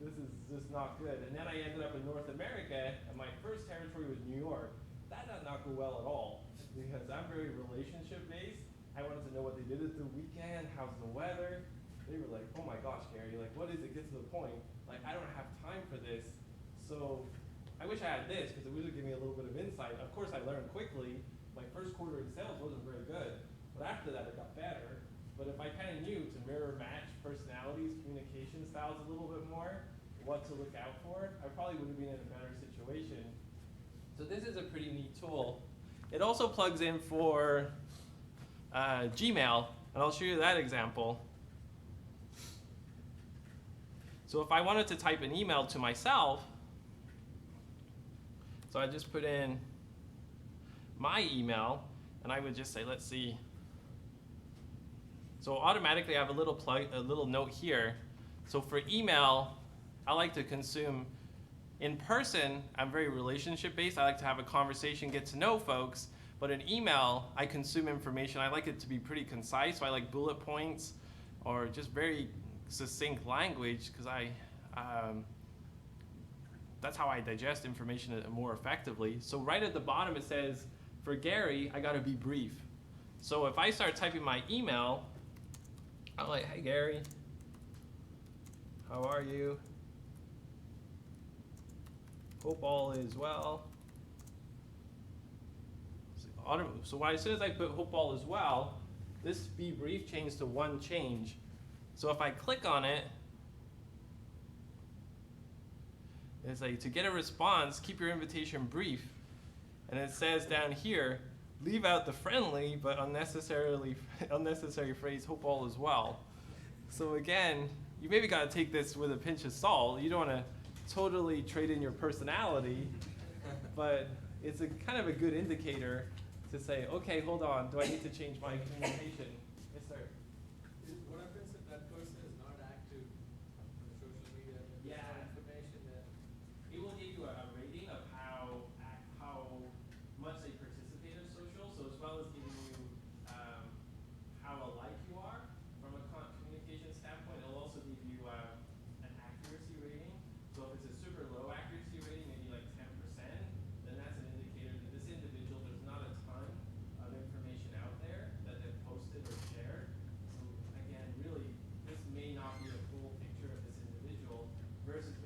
This is just not good. And then I ended up in North America, and my first territory was New York. That did not go well at all, because I'm very relationship-based. I wanted to know what they did at the weekend, how's the weather. They were like, oh my gosh, Gary, like what is it? Get to the point. Like I don't have time for this. So I wish I had this, because it would give me a little bit of insight. Of course, I learned quickly. My first quarter in sales wasn't very good, but after that it got better. But if I kind of knew to mirror match personalities, communication styles a little bit more, what to look out for, I probably would have been in a better situation. So this is a pretty neat tool. It also plugs in for Gmail, and I'll show you that example. So if I wanted to type an email to myself, so I just put in my email, and I would just say, let's see. So automatically I have a little note here. So for email, I like to consume in person. I'm very relationship based. I like to have a conversation, get to know folks. But in email, I consume information. I like it to be pretty concise. So I like bullet points or just very succinct language, because that's how I digest information more effectively. So right at the bottom it says, for Gary, I gotta be brief. So if I start typing my email, I'm like, hey Gary, how are you? Hope all is well. So as soon as I put hope all is well, this be brief changed to one change. So if I click on it, it's like, to get a response, keep your invitation brief. And it says down here, leave out the friendly but unnecessary phrase, hope all is well. So again, you maybe got to take this with a pinch of salt. You don't want to totally trade in your personality, but it's a kind of a good indicator to say, okay, hold on, do I need to change my communication? Yes, sir. What happens if that person is not active on social media? Yeah. Information that It will give you a rating of how much they participate in social, so as well as giving you how alike you are from a communication standpoint. It'll also give you an accuracy rating. So if it's a super low accuracy rating, maybe like 10%, then that's an indicator that this individual, there's not a ton of information out there that they've posted or shared. So again, really, this may not be a full picture of this individual, versus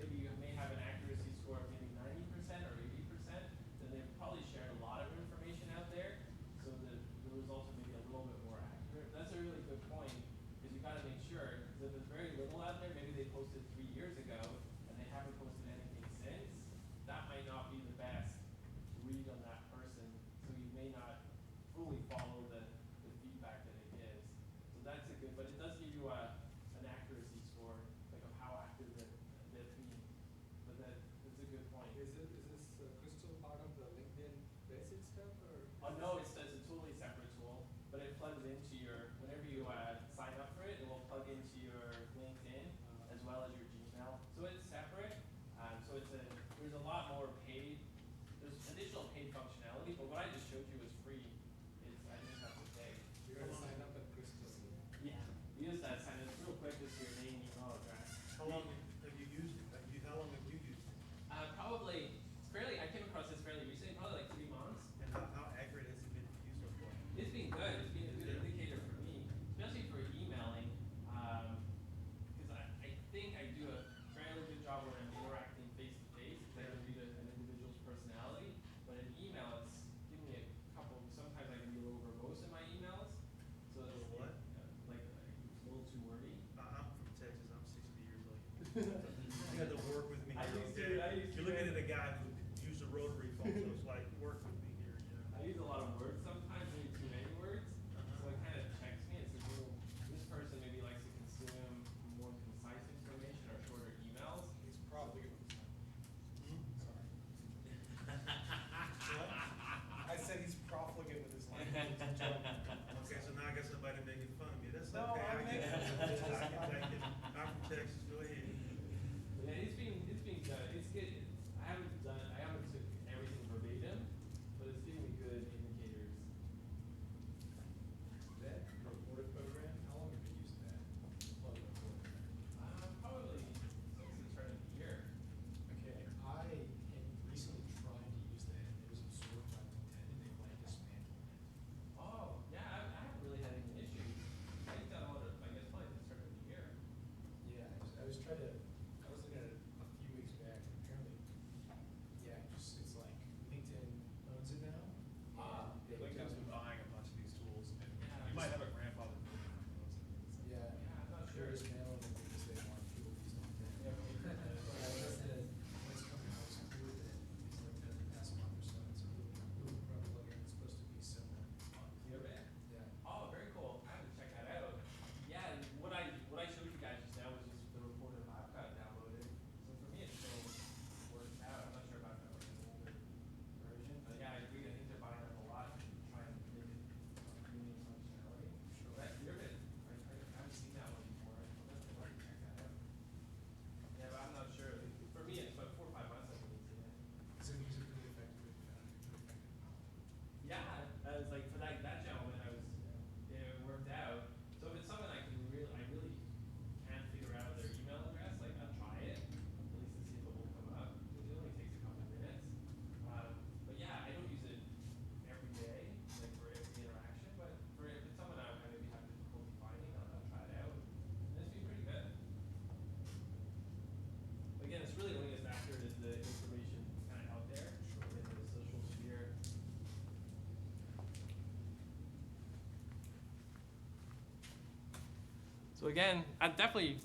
So again, I'd definitely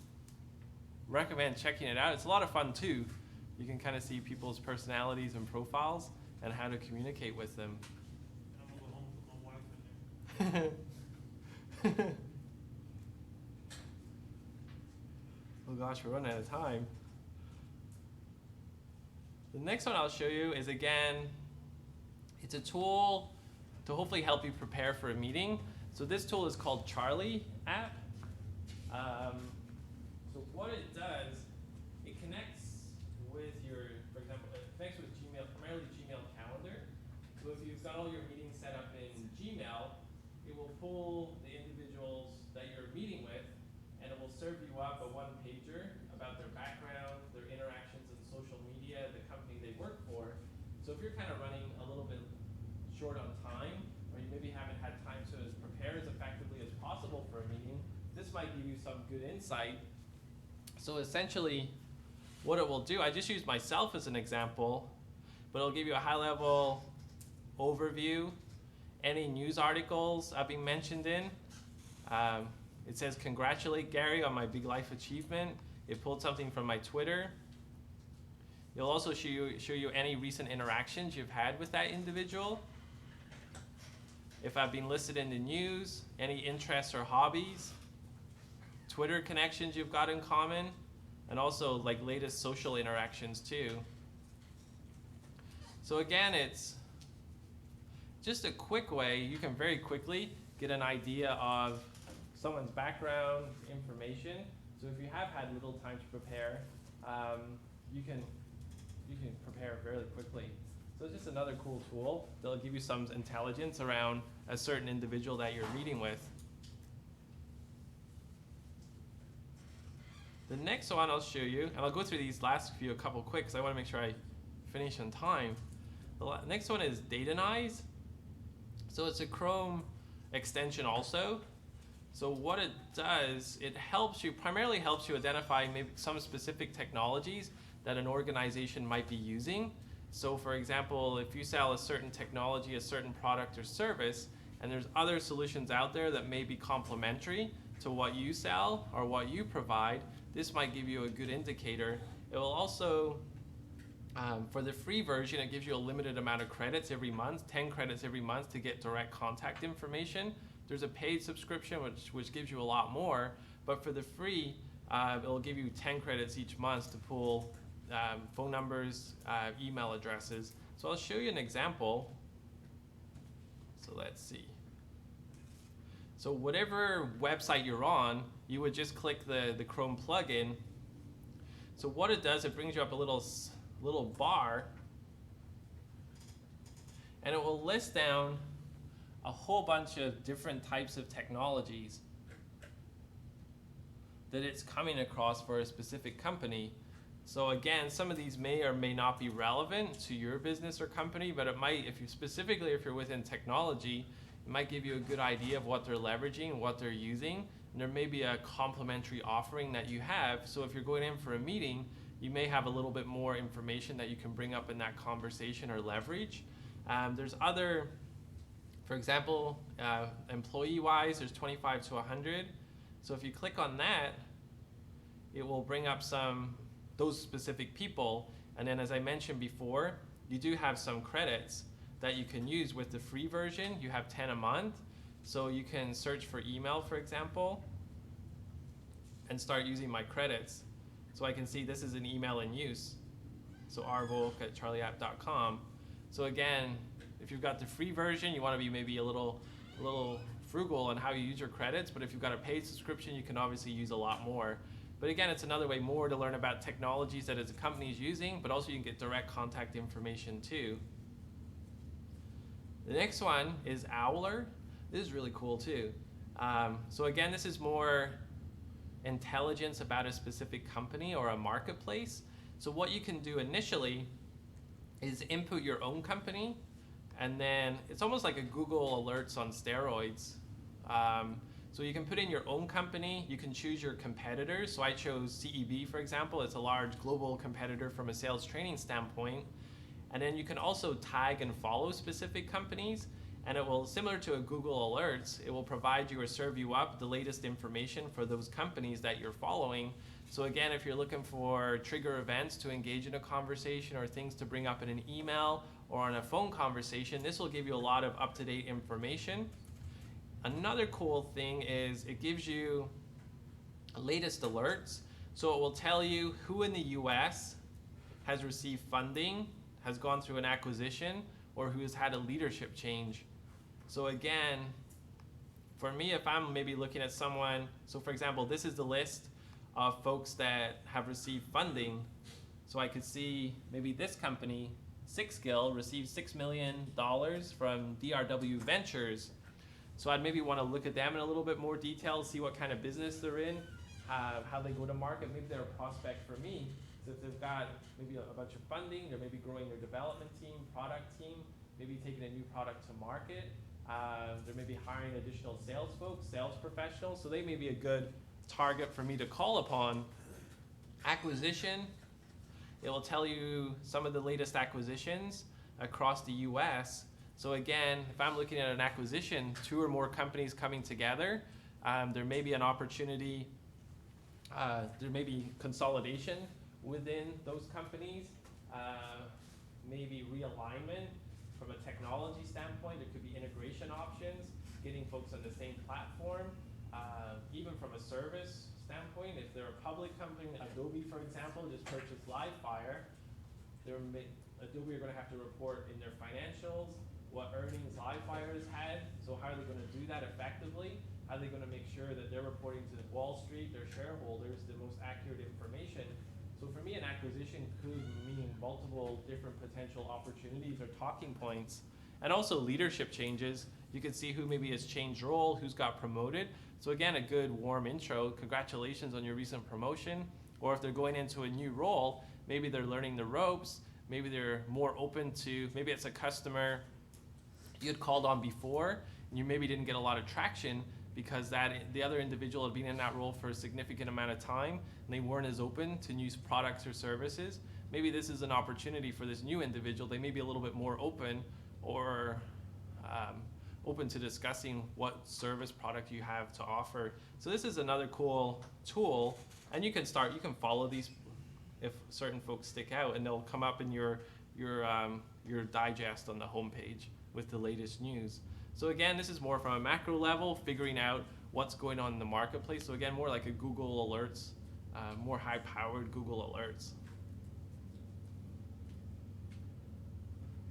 recommend checking it out. It's a lot of fun too. You can kind of see people's personalities and profiles and how to communicate with them. I'm gonna go home with my wife in there. Oh gosh, we're running out of time. The next one I'll show you is, again, it's a tool to hopefully help you prepare for a meeting. So this tool is called Charlie app. So what it does, it connects with your, for example, it connects with Gmail, primarily Gmail Calendar. So if you've got all your meetings set up in Gmail, it will pull the individuals that you're meeting with, and it will serve you up a one-pager about their background, their interactions in social media, the company they work for. So if you're kind of running a little bit short on time, or you maybe haven't had time to prepare as effectively as possible for a meeting, this might give you some good insight. So essentially, what it will do, I just use myself as an example, but it'll give you a high-level overview, any news articles I've been mentioned in. It says, congratulate Gary on my big life achievement. It pulled something from my Twitter. It'll also show you any recent interactions you've had with that individual. If I've been listed in the news, any interests or hobbies, Twitter connections you've got in common, and also like latest social interactions too. So again, it's just a quick way, you can very quickly get an idea of someone's background information. So if you have had little time to prepare, you can prepare fairly quickly. So it's just another cool tool that'll give you some intelligence around a certain individual that you're meeting with. The next one I'll show you, and I'll go through these last few a couple quick because I want to make sure I finish on time. The next one is Datanize. So it's a Chrome extension also. So what it does, it primarily helps you identify maybe some specific technologies that an organization might be using. So for example, if you sell a certain technology, a certain product or service, and there's other solutions out there that may be complementary to what you sell or what you provide, this might give you a good indicator. It will also, for the free version, it gives you a limited amount of credits every month, 10 credits every month to get direct contact information. There's a paid subscription which gives you a lot more, but for the free, it'll give you 10 credits each month to pull phone numbers, email addresses. So I'll show you an example. So let's see. So whatever website you're on, you would just click the Chrome plugin. So what it does, it brings you up a little bar, and it will list down a whole bunch of different types of technologies that it's coming across for a specific company. So again, some of these may or may not be relevant to your business or company, but it might, if you're within technology, it might give you a good idea of what they're leveraging, what they're using, and there may be a complementary offering that you have. So if you're going in for a meeting, you may have a little bit more information that you can bring up in that conversation or leverage. There's other, for example, employee-wise, there's 25 to 100. So if you click on that, it will bring up those specific people. And then as I mentioned before, you do have some credits that you can use with the free version. You have 10 a month. So you can search for email, for example, and start using my credits. So I can see this is an email in use. So rvolk@charlieapp.com. So again, if you've got the free version, you want to be maybe a little frugal on how you use your credits, but if you've got a paid subscription, you can obviously use a lot more. But again, it's another way more to learn about technologies that as a company is using, but also you can get direct contact information too. The next one is Owler. This is really cool too. So again, this is more intelligence about a specific company or a marketplace. So what you can do initially is input your own company, and then it's almost like a Google Alerts on steroids. So you can put in your own company, you can choose your competitors. So I chose CEB, for example. It's a large global competitor from a sales training standpoint. And then you can also tag and follow specific companies. and it will, similar to a Google Alerts, it will provide you or serve you up the latest information for those companies that you're following. So again, if you're looking for trigger events to engage in a conversation or things to bring up in an email or on a phone conversation, this will give you a lot of up-to-date information. Another cool thing is it gives you latest alerts. So it will tell you who in the US has received funding, has gone through an acquisition, or who has had a leadership change. So again, for me, if I'm maybe looking at someone, so for example, this is the list of folks that have received funding. So I could see maybe this company, SixGill, received $6 million from DRW Ventures. So I'd maybe want to look at them in a little bit more detail, see what kind of business they're in, how they go to market. Maybe they're a prospect for me. So if they've got maybe a bunch of funding, they're maybe growing their development team, product team, maybe taking a new product to market. They're maybe hiring additional sales folks, sales professionals. So they may be a good target for me to call upon. Acquisition, it will tell you some of the latest acquisitions across the US. So again, if I'm looking at an acquisition, 2 or more companies coming together, there may be an opportunity, there may be consolidation within those companies, maybe realignment from a technology standpoint. There could be integration options, getting folks on the same platform, even from a service standpoint. If they're a public company, Adobe, for example, just purchased Livefire, Adobe are going to have to report in their financials what earnings Livefire has had. So how are they going to do that effectively? How are they going to make sure that they're reporting to Wall Street, their shareholders, the most accurate information? So for me, an acquisition could mean multiple different potential opportunities or talking points. And also leadership changes. You can see who maybe has changed role, who's got promoted. So again, a good warm intro. Congratulations on your recent promotion. Or if they're going into a new role, maybe they're learning the ropes. Maybe they're more open to, maybe it's a customer you had called on before, and you maybe didn't get a lot of traction because the other individual had been in that role for a significant amount of time, and they weren't as open to new products or services. Maybe this is an opportunity for this new individual. They may be a little bit more open or open to discussing what service product you have to offer. So this is another cool tool, and you can follow these if certain folks stick out, and they'll come up in your digest on the homepage with the latest news. So again, this is more from a macro level, figuring out what's going on in the marketplace. So again, more like a Google Alerts, more high-powered Google Alerts.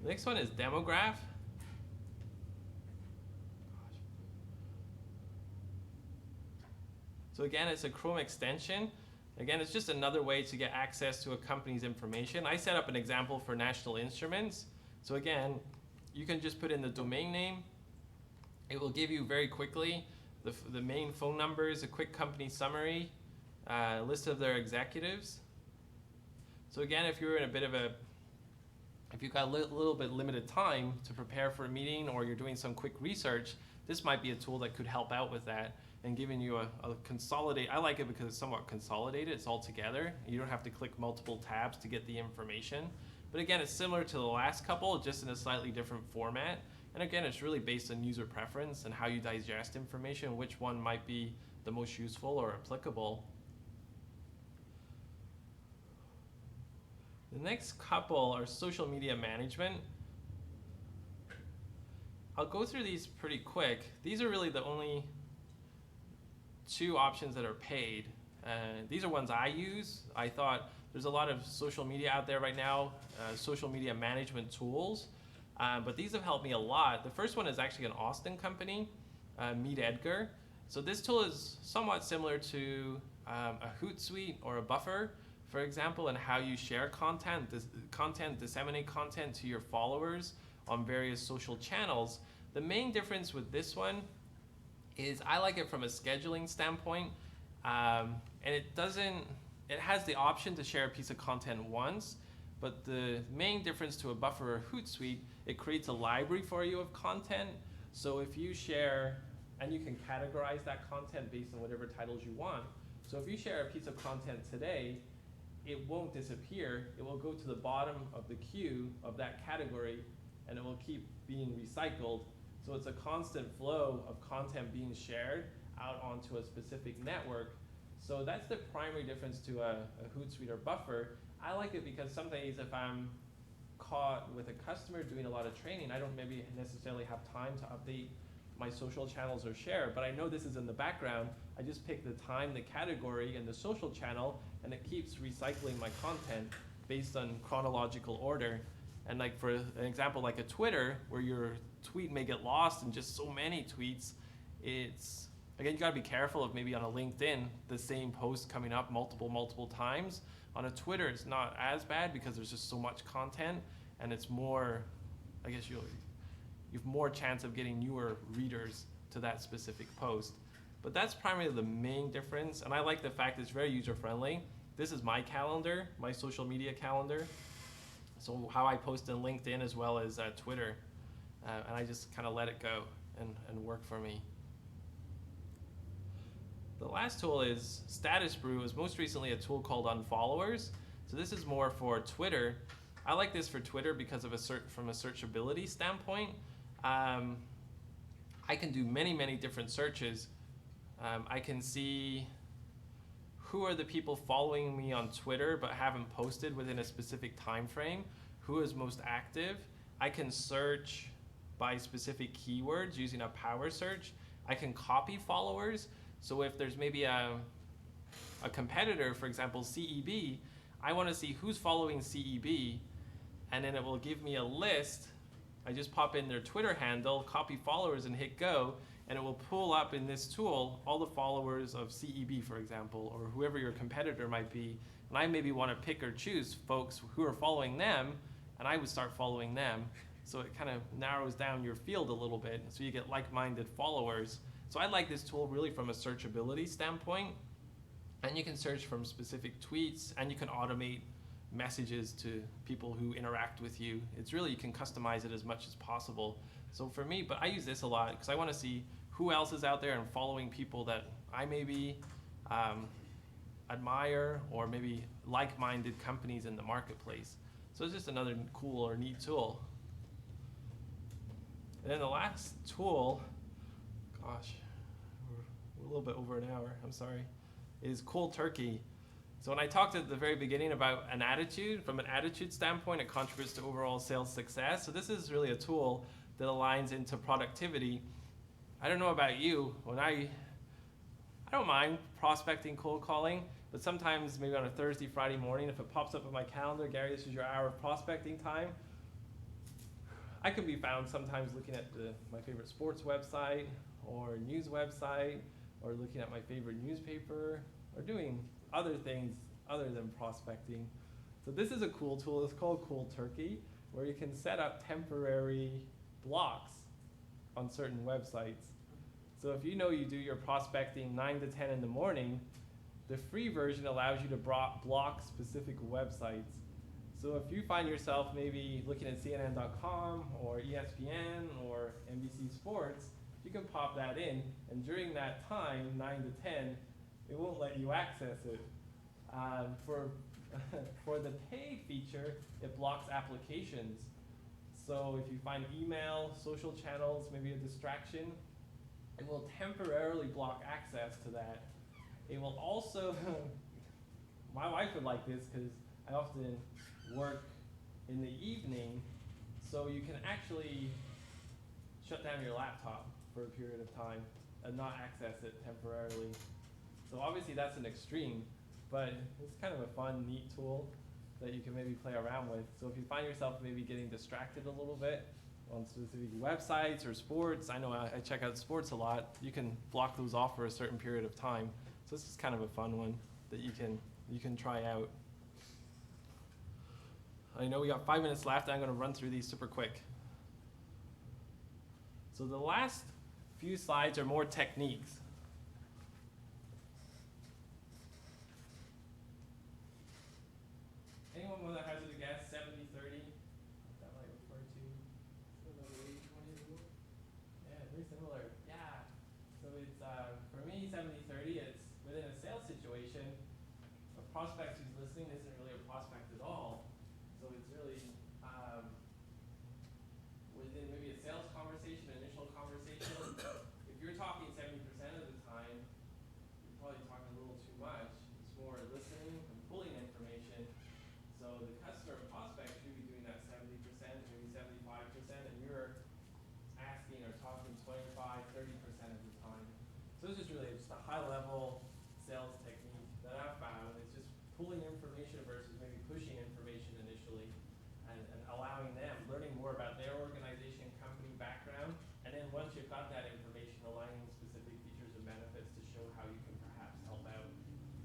The next one is Demograph. So again, it's a Chrome extension. Again, it's just another way to get access to a company's information. I set up an example for National Instruments. So again, you can just put in the domain name. It will give you very quickly the main phone numbers, a quick company summary, a list of their executives. So again, if you're in if you've got a little bit limited time to prepare for a meeting, or you're doing some quick research, this might be a tool that could help out with that and giving you a consolidate. I like it because it's somewhat consolidated. It's all together. You don't have to click multiple tabs to get the information. But again, it's similar to the last couple, just in a slightly different format. And again, it's really based on user preference and how you digest information, which one might be the most useful or applicable. The next couple are social media management. I'll go through these pretty quick. These are really the only 2 options that are paid. These are ones I use. I thought there's a lot of social media out there right now, social media management tools, but these have helped me a lot. The first one is actually an Austin company, Meet Edgar. So this tool is somewhat similar to a Hootsuite or a Buffer, for example, and how you share content, disseminate content to your followers on various social channels. The main difference with this one is I like it from a scheduling standpoint, and it has the option to share a piece of content once, but the main difference to a Buffer or Hootsuite, it creates a library for you of content. So if you share, and you can categorize that content based on whatever titles you want. So if you share a piece of content today, it won't disappear. It will go to the bottom of the queue of that category, and it will keep being recycled So it's a constant flow of content being shared out onto a specific network. So that's the primary difference to a Hootsuite or Buffer. I like it because some days if I'm caught with a customer doing a lot of training, I don't maybe necessarily have time to update my social channels or share, but I know this is in the background. I just pick the time, the category, and the social channel, and it keeps recycling my content based on chronological order. And like for an example, like a Twitter, where your tweet may get lost in just so many tweets, it's, again, you gotta be careful of maybe on a LinkedIn, the same post coming up multiple times. On a Twitter, it's not as bad because there's just so much content, and it's more, I guess you have more chance of getting newer readers to that specific post. But that's primarily the main difference, and I like the fact it's very user-friendly. This is my calendar, my social media calendar. So how I post in LinkedIn as well as Twitter. And I just kind of let it go and work for me. The last tool is Status Brew. Is most recently a tool called Unfollowers. So this is more for Twitter. I like this for Twitter because of from a searchability standpoint. I can do many different searches. I can see who are the people following me on Twitter but haven't posted within a specific time frame, who is most active. I can search by specific keywords using a power search. I can copy followers. So if there's maybe a competitor, for example, CEB, I want to see who's following CEB, and then it will give me a list. I just pop in their Twitter handle, copy followers, and hit go, and it will pull up in this tool all the followers of CEB, for example, or whoever your competitor might be. And I maybe want to pick or choose folks who are following them, and I would start following them. So it kind of narrows down your field a little bit, so you get like-minded followers. So I like this tool really from a searchability standpoint. And you can search from specific tweets, and you can automate messages to people who interact with you. It's really, you can customize it as much as possible. So for me, but I use this a lot because I want to see who else is out there and following people that I maybe admire, or maybe like-minded companies in the marketplace. So it's just another cool or neat tool. And then the last tool, gosh, we're a little bit over an hour, I'm sorry, is cold turkey. So when I talked at the very beginning about an attitude, from an attitude standpoint, it contributes to overall sales success. So this is really a tool that aligns into productivity. I don't know about you, when I don't mind prospecting, cold calling, but sometimes maybe on a Thursday, Friday morning, if it pops up on my calendar, Gary, this is your hour of prospecting time, I can be found sometimes looking at my favorite sports website or news website, or looking at my favorite newspaper, or doing other things other than prospecting. So this is a cool tool. It's called Cold Turkey, where you can set up temporary blocks on certain websites. So if you know you do your prospecting 9 to 10 in the morning, the free version allows you to block specific websites. So if you find yourself maybe looking at CNN.com or ESPN or NBC Sports, you can pop that in, and during that time, 9 to 10, it won't let you access it. For the paid feature, it blocks applications. So if you find email, social channels, maybe a distraction, it will temporarily block access to that. It will also, my wife would like this because I often work in the evening, so you can actually shut down your laptop for a period of time and not access it temporarily. So obviously that's an extreme, but it's kind of a fun, neat tool that you can maybe play around with. So if you find yourself maybe getting distracted a little bit on specific websites or sports, I know I check out sports a lot, you can block those off for a certain period of time. So this is kind of a fun one that you can try out. I know we got 5 minutes left. I'm going to run through these super quick. So the last few slides are more techniques. Anyone want to hazard a guess? 70-30? That might refer to. Yeah, very similar. Yeah. So it's for me 70-30. It's within a sales situation. A prospect who's listening isn't really a prospect at all. So it's really within maybe a sales conversation, initial high-level sales technique that I've found is just pulling information versus maybe pushing information initially, and allowing them, learning more about their organization, company background, and then once you've got that information, aligning specific features and benefits to show how you can perhaps help out.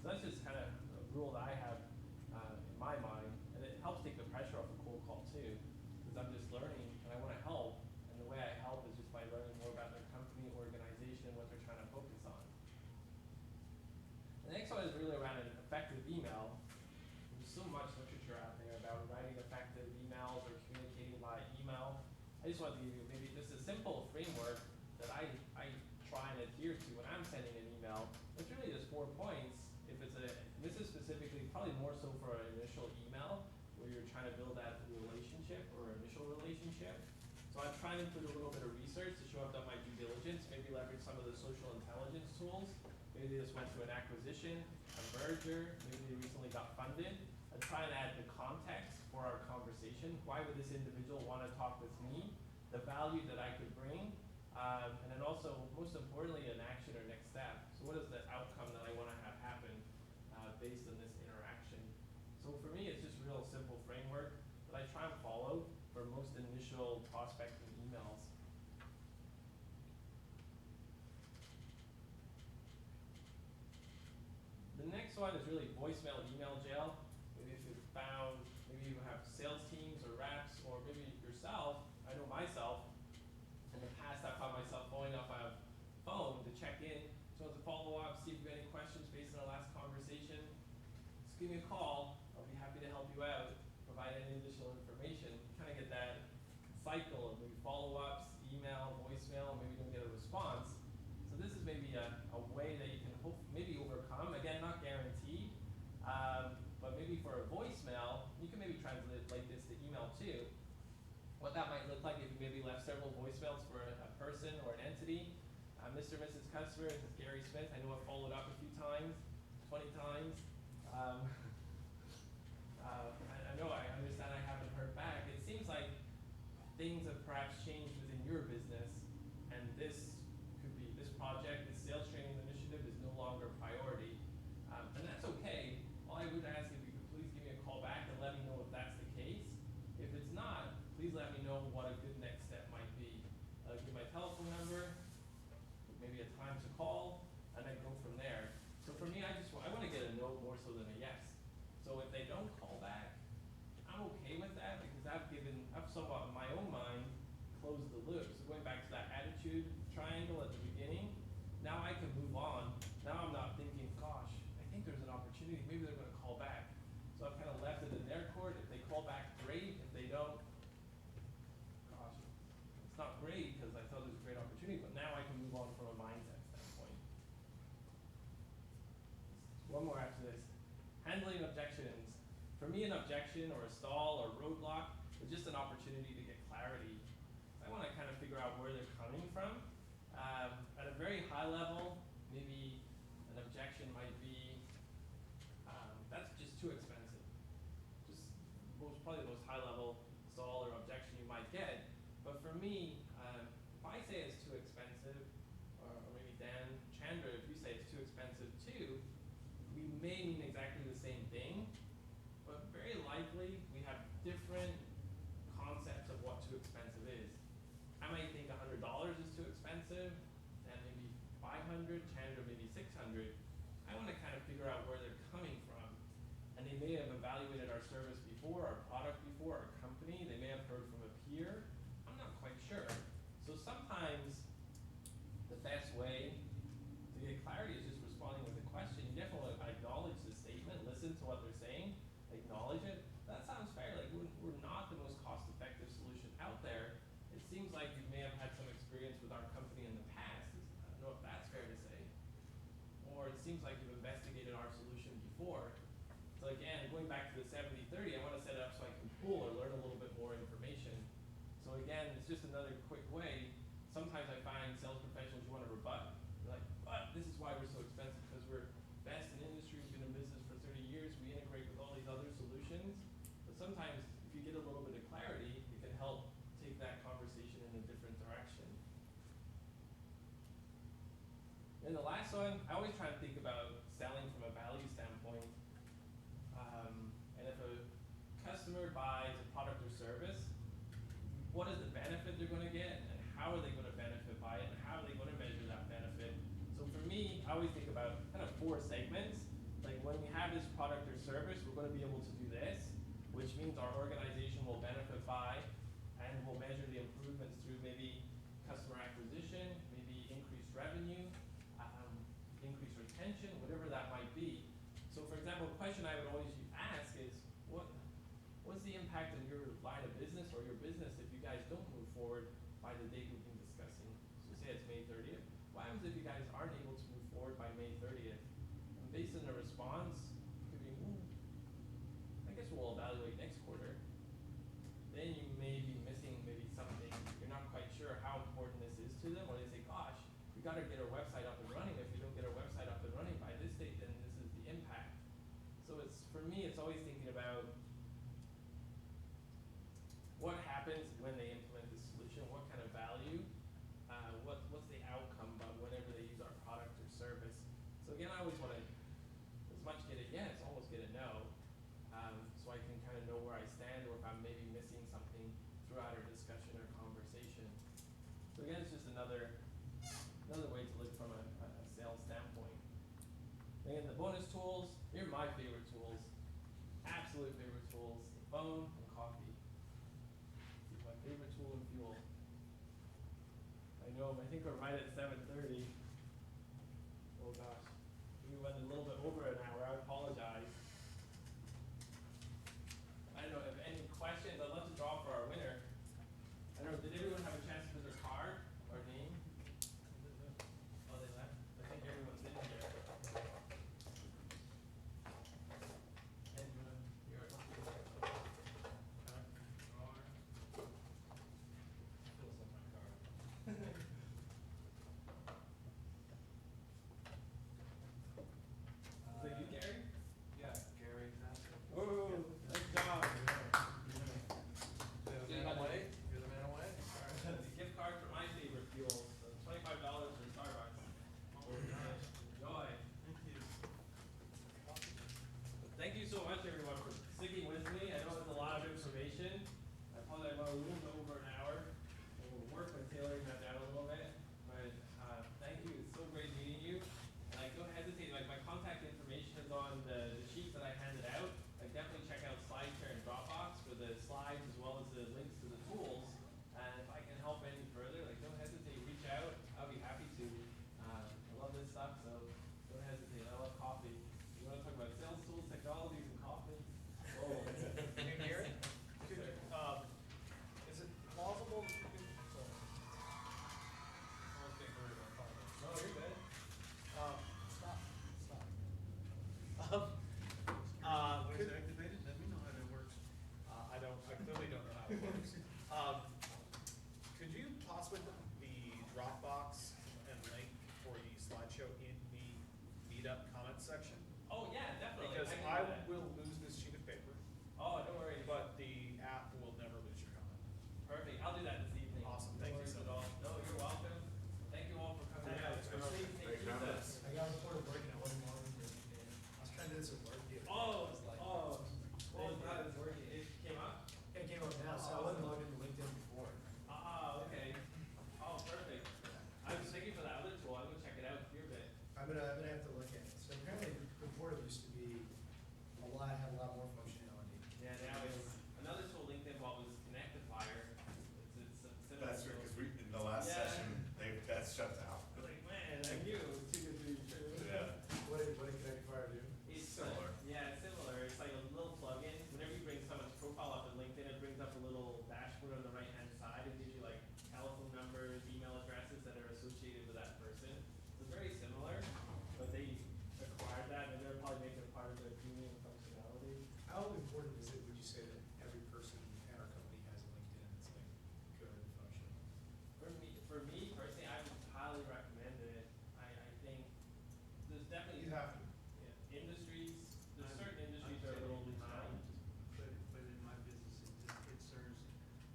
So that's just kind of a rule that I have in my mind, and it helps take the pressure off a cold call too, because I'm just learning and I want to help, and the way I help is just by learning more about their company, organization, what they're trying to focus on. The next one is really around an effective email. There's so much literature out there about writing effective emails or communicating via email. I just wanted to give you maybe just a simple framework that I try and adhere to when I'm sending an email. It's really just 4 points. This is specifically probably more so for an initial email where you're trying to build that relationship or initial relationship. So I'm trying to put a little bit of research to show I've done my due diligence, maybe leverage some of the social intelligence tools. Maybe they just went through an acquisition, a merger, maybe they recently got funded. I try and add the context for our conversation. Why would this individual want to talk with me? The value that I could bring, and then also, most importantly, an action or next step. So what is the outcome that I want to have happen based on this interaction? So for me, it's just a real simple framework that I try and follow for most initial prospecting emails. The next one is really voicemail email jail. Maybe if you've found, maybe you have sales teams or reps, or maybe yourself. I know myself, in the past I've found myself phoning up my phone to check in, so to follow up, see if you have any questions based on our last conversation. Just give me a call, I'll be happy to help you out, provide any additional information. You kind of get that cycle of maybe follow-ups, email, voicemail, maybe you don't get a response. So this is maybe a way that you can maybe overcome, again, not guaranteed, but maybe for a voicemail, you can maybe translate like this to email too. What that might look like if you maybe left several voicemails for a person or an entity. Mr. and Mrs. Customer, this is Gary Smyth. I know I've followed up a few times, 20 times. I know, I understand I haven't heard back. It seems like things have perhaps changed within your business, and this project, this sales training initiative is no longer a priority. And that's okay. All I would ask if you could please give me a call back and let me know if that's the case. If it's not, please let me know what a good next step might be. Give my telephone number, maybe a time to call, and then go from there. So for me, I want to get a no more so than a yes. So if they don't call back, I'm okay with that because I've somewhat in my own mind closed the loop. So going back to that attitude triangle at the beginning, now I can move on. Now I'm not thinking, gosh, I think there's an opportunity, maybe they're going to call back. So I've kind of left it in their court. If they call back, great. If they don't, gosh, it's not great because I thought it was a great opportunity, but now I can move on from a mindset standpoint. One more after this. Handling objections. For me, an objection or a stall or roadblock is just an opportunity to get clarity. I want to kind of figure out where they're coming from. At a very high level, maybe an objection might be, that's just too expensive. Just probably the most high level stall or objection you might get. But for me, if I say it's too expensive, or maybe Dan Chandra, if you say it's too expensive too, we may mean exactly the same thing, but very likely we have different concepts of what too expensive is. I might think $100 is too expensive, and maybe 500, Chandra maybe 600. I want to kind of figure out where they're coming from. And they may have evaluated our service before, our product before, our company. They may have heard from a peer. I'm not quite sure. So sometimes the best way to get clarity is just responding with a question. You definitely want to acknowledge the statement, listen to what they're saying, acknowledge it. That sounds fair. Like we're not the most cost-effective solution out there. It seems like you may have had some experience with our company in the past. I don't know if that's fair to say. Or it seems like you've investigated our solution before. So again, going back to the 70-30, I want to set it up so I can pull or learn a little bit more information. So again, it's just another quick way. Sometimes I find sales professionals you want to rebut. They're like, but this is why we're so expensive, because we're best in industry, we've been in business for 30 years, we integrate with all these other solutions. But sometimes if you get a little bit of clarity, it can help take that conversation in a different direction. And the last one, I always try to think about selling from a value standpoint. And if a customer buys a product or service, what is the benefit they're gonna get, and how are they gonna benefit by it, and how are they gonna measure that benefit? So for me, I always think about kind of 4 segments. Like when we have this product or service, we're gonna be able to do this, which means our organization will benefit by, and we'll measure the improvements through maybe customer acquisition, maybe increased revenue, increased retention, whatever that might be. So for example, a question I would always ask is, what's the impact on your line of business or your business if you guys don't move forward by the date we've been discussing? So say it's May 30th. What happens if you guys aren't able to move forward by May 30th? And based on the response, it could be, I guess we'll evaluate next quarter. Then you may be missing maybe something. You're not quite sure how important this is to them, or they say, gosh, we gotta get our website up and running. If we don't get our website up and running by this date, then this is the impact. So for me, it's always thinking about what happens when they implement the solution, what kind of value, what's the outcome, but whenever they use our product or service. So again, I always want to, as much get a yes, almost get a no, so I can kind of know where I stand, or if I'm maybe missing something throughout our discussion or conversation. So again, it's just another way to look from a sales standpoint. Again, the bonus tools, here are my favorite tools, absolute favorite tools, the phone and coffee. It's my favorite tool and fuel. I think we're right at 7:30. Oh gosh, we went a little bit over an hour, I apologize. I don't know if any questions, I'd love to draw for our winner. I don't know, did everyone have a chance to put their card or name? Oh, they left? I think everyone's in here. And you're Is it you, Gary? Yeah, Gary. Oh, nice job. You're the man away? You're the man away? The gift card for my favorite fuel, so $25 for Starbucks. Enjoy. Thank you. Thank you so much, everyone, for sticking with me. I know it's a lot of information. I apologize, I'm a little bit over an hour. And we'll work on tailoring that down a little bit. But thank you. It's so great meeting you. And like, don't hesitate. Like, my contact information is on the sheets that I handed out. Like, definitely check out SlideShare and Dropbox for the slides as well as the links to the tools. And if I can help any further, like, don't hesitate. Reach out. I'll be happy to. I love this stuff, so don't hesitate. I love coffee. You want to talk about sales tools, technologies, and coffee? Oh, Hey, Gary? Yes, sir. Is it plausible that you could, sorry. I was getting worried about apologize. No, you're good. Stop. Voice Could, activated, let me know how that works. I clearly don't know how it works. Could you possibly put the Dropbox and link for the slideshow in the meetup comments section? Oh, yeah, definitely. Because can I do that. will lose this sheet of paper, Oh, don't worry. but the app will never lose your comment. Perfect. I'll do that this evening. Awesome. No Thank you worries so at all. No, you're welcome. Thank you all for coming out. Thanks, guys. Please take Thanks for having pizza. us. I got a report of working, I wasn't monitoring every day. I was trying to do this at work the other day. Oh, I was like, well, it's not as working. It came up? It came up now, so I wasn't logged into LinkedIn before. Okay. Oh, perfect. I was thinking for that other tool. I'm gonna check it out here a bit. I'm gonna have to look at it. So apparently, Reporter used to be have a lot more functionality. Yeah, now it's another tool LinkedIn bought was Connectifier. It's similar. That's right, because in the last Yeah. session, that's shut down. I was like, man, I knew it was too good to be true. Yeah. What did Connectifier do? It's Similar. Yeah, it's similar. It's like a little plugin. Whenever you bring someone's profile up in LinkedIn, it brings up a little dashboard on the right-hand side. It gives you like telephone numbers, email addresses that are associated with that person. So it's very similar, but they acquired that, and they're probably making it part of their premium functionality. How important is it, would you say, that every person at our company has a LinkedIn that's like good and functional? For me personally, I would highly recommend it. I think there's definitely You have to. industries. There's certain industries that are a little behind. But in my business, it serves,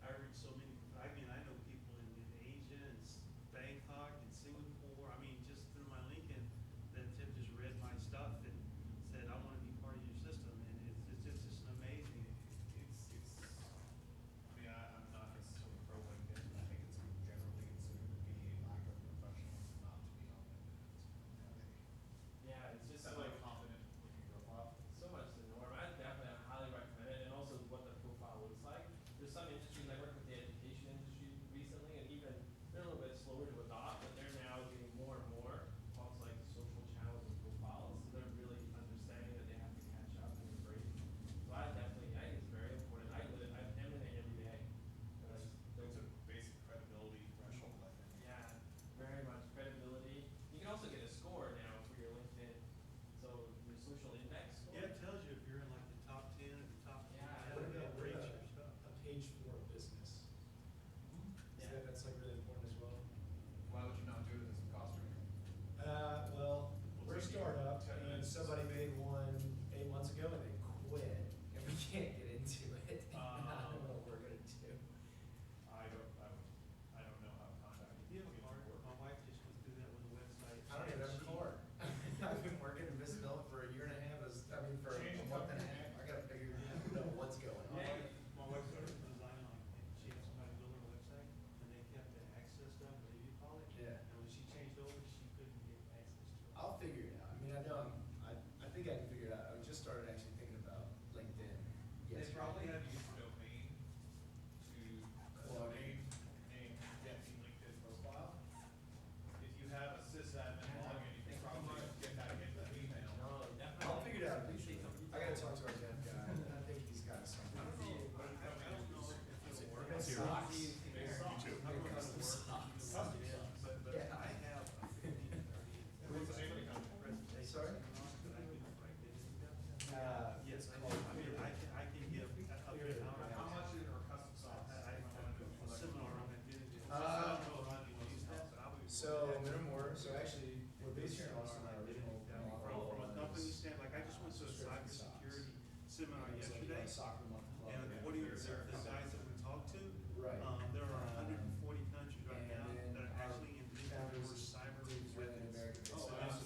I reach so many, I mean, I know people in Asia and Bangkok and Singapore, I mean, just through my LinkedIn, think I can figure it out. I just started actually thinking about LinkedIn. They yesterday. probably have used domain to Log domain name to get the LinkedIn profile. If you have a sysadmin login, you can probably get that email. No, definitely. I'll figure it out. I gotta talk to our dev guy. I think he's got something. I don't know if it'll work. It's socks. Make custom socks. But Yeah. I have a 15, 30. What's the name of the company? Sorry? Yes, I mean, I can give up to How much is our custom socks? a seminar on that. Uh, I don't know how you use that, but I would. So, minimum, so actually, we're based here in Austin, our original model. From a company stand, like I just went to a cybersecurity seminar yesterday, Soccer month club. and what are you, the guys that we talked to? Right. There are 140 countries right now And that are our actually in founders cyber were in weapons. America.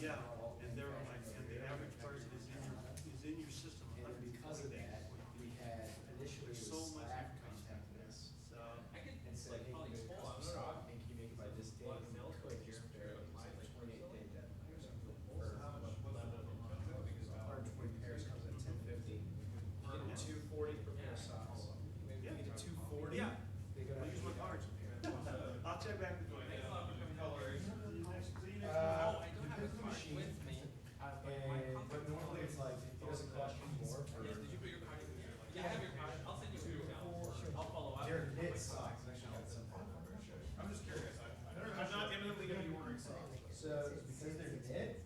Yeah, and they're like, and the average person is in your system. And because of that, we had initially There's so much Slack information. contact us. So, I could And said, like hey, probably you pull make on custom sock, and can you make it by this date? What And we sales could pitch just here? barely, it was like 28-day deadline or something. Also, how much was that level of jumping is about? 120 pairs comes at 1050. You get a 240 per pair of socks. Maybe you get a 240. Yeah. They go I'll down use to my cards. 2,000. I'll check back with you. Thanks a lot for coming out. See you next Oh, time. I don't have a card machine. with me. But normally it's like, it doesn't cost you more for. Yes, did you put your card in there? Yeah, I have your card. I'll send you an email. I'll follow up. They're knit socks, I actually got some phone number. I'm just curious. I'm not imminently gonna be ordering socks. So, because they're knit,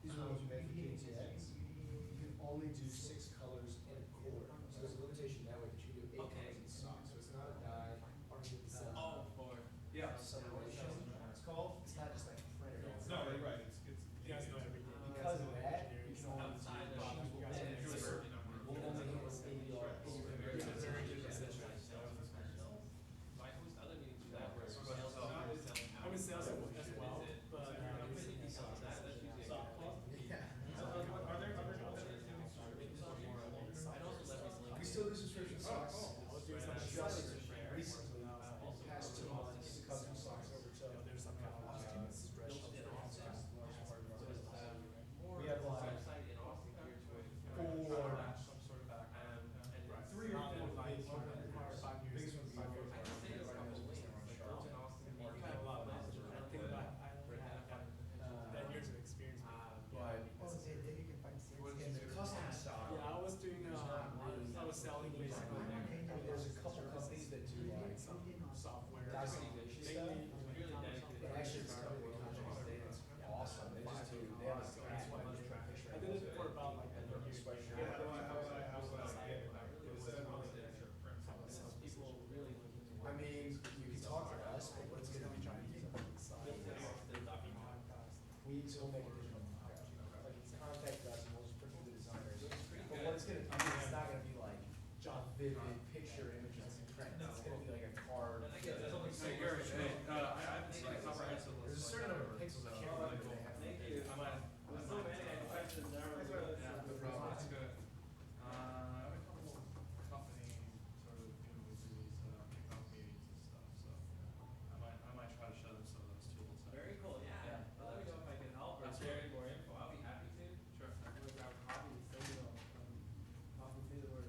these are the ones we make for KTX, you can only do 6 colors in a quarter. So there's a limitation that way, but you can do 8 Okay. colors in socks, so it's not a dye, Oh, for. Yeah. sublimation, it's called, it's not just like printed. No, you're right, it's. You guys know everything. Because of that, you can only Outside the machines will machine. only Yeah. handle- will only handle 80 or 80 So I pairs. host other meetings for that where sales are selling. I'm in sales as well, but I'm pretty detailed on that. That's usually a good thing. Yeah. Are there other competitors doing I'd also leverage LinkedIn. We still do subscription socks. I was doing some Just shorts recently, past 2 months, custom socks over to. there's some kind of We have like website in Austin geared towards. four, some sort of background. And 3 or 4 Like, big ones. 5 years. Biggest one's I can send you a couple links, like Urban Austin. You have a lot of knowledge. I think about, I only have 10 years of experience. But Oh, then you can find sales. in the custom stock, Yeah, I was doing, I was selling basically. there's a couple companies that do like Software. documentation stuff. Really dedicated. And actually, it's a company that it's awesome. They just do, they have a That's why I did it for about like a year. Yeah, how do I get it? People really looking to I work. mean, you can talk to us, but what's gonna be trying to do? We still make a digital mock-up. Like, it's contact us and we'll just put it through the designers. But what it's gonna be, it's not gonna be like vivid picture images and print. It's gonna be like a card. Hey, Gary, I've seen a comprehensive There's a list. certain number of pixels, I can't remember what they have. Thank you. I'm at, There's so many, I questioned there. yeah, no problem, that's good. I have a couple company sort of, with these, kickoff meetings and stuff, so I might try to show them some of those tools. Very cool, yeah. Well, let me know if I can help or That's share right. any more info. I'll be happy to. Sure. I'm gonna grab a coffee and send you coffee to the word.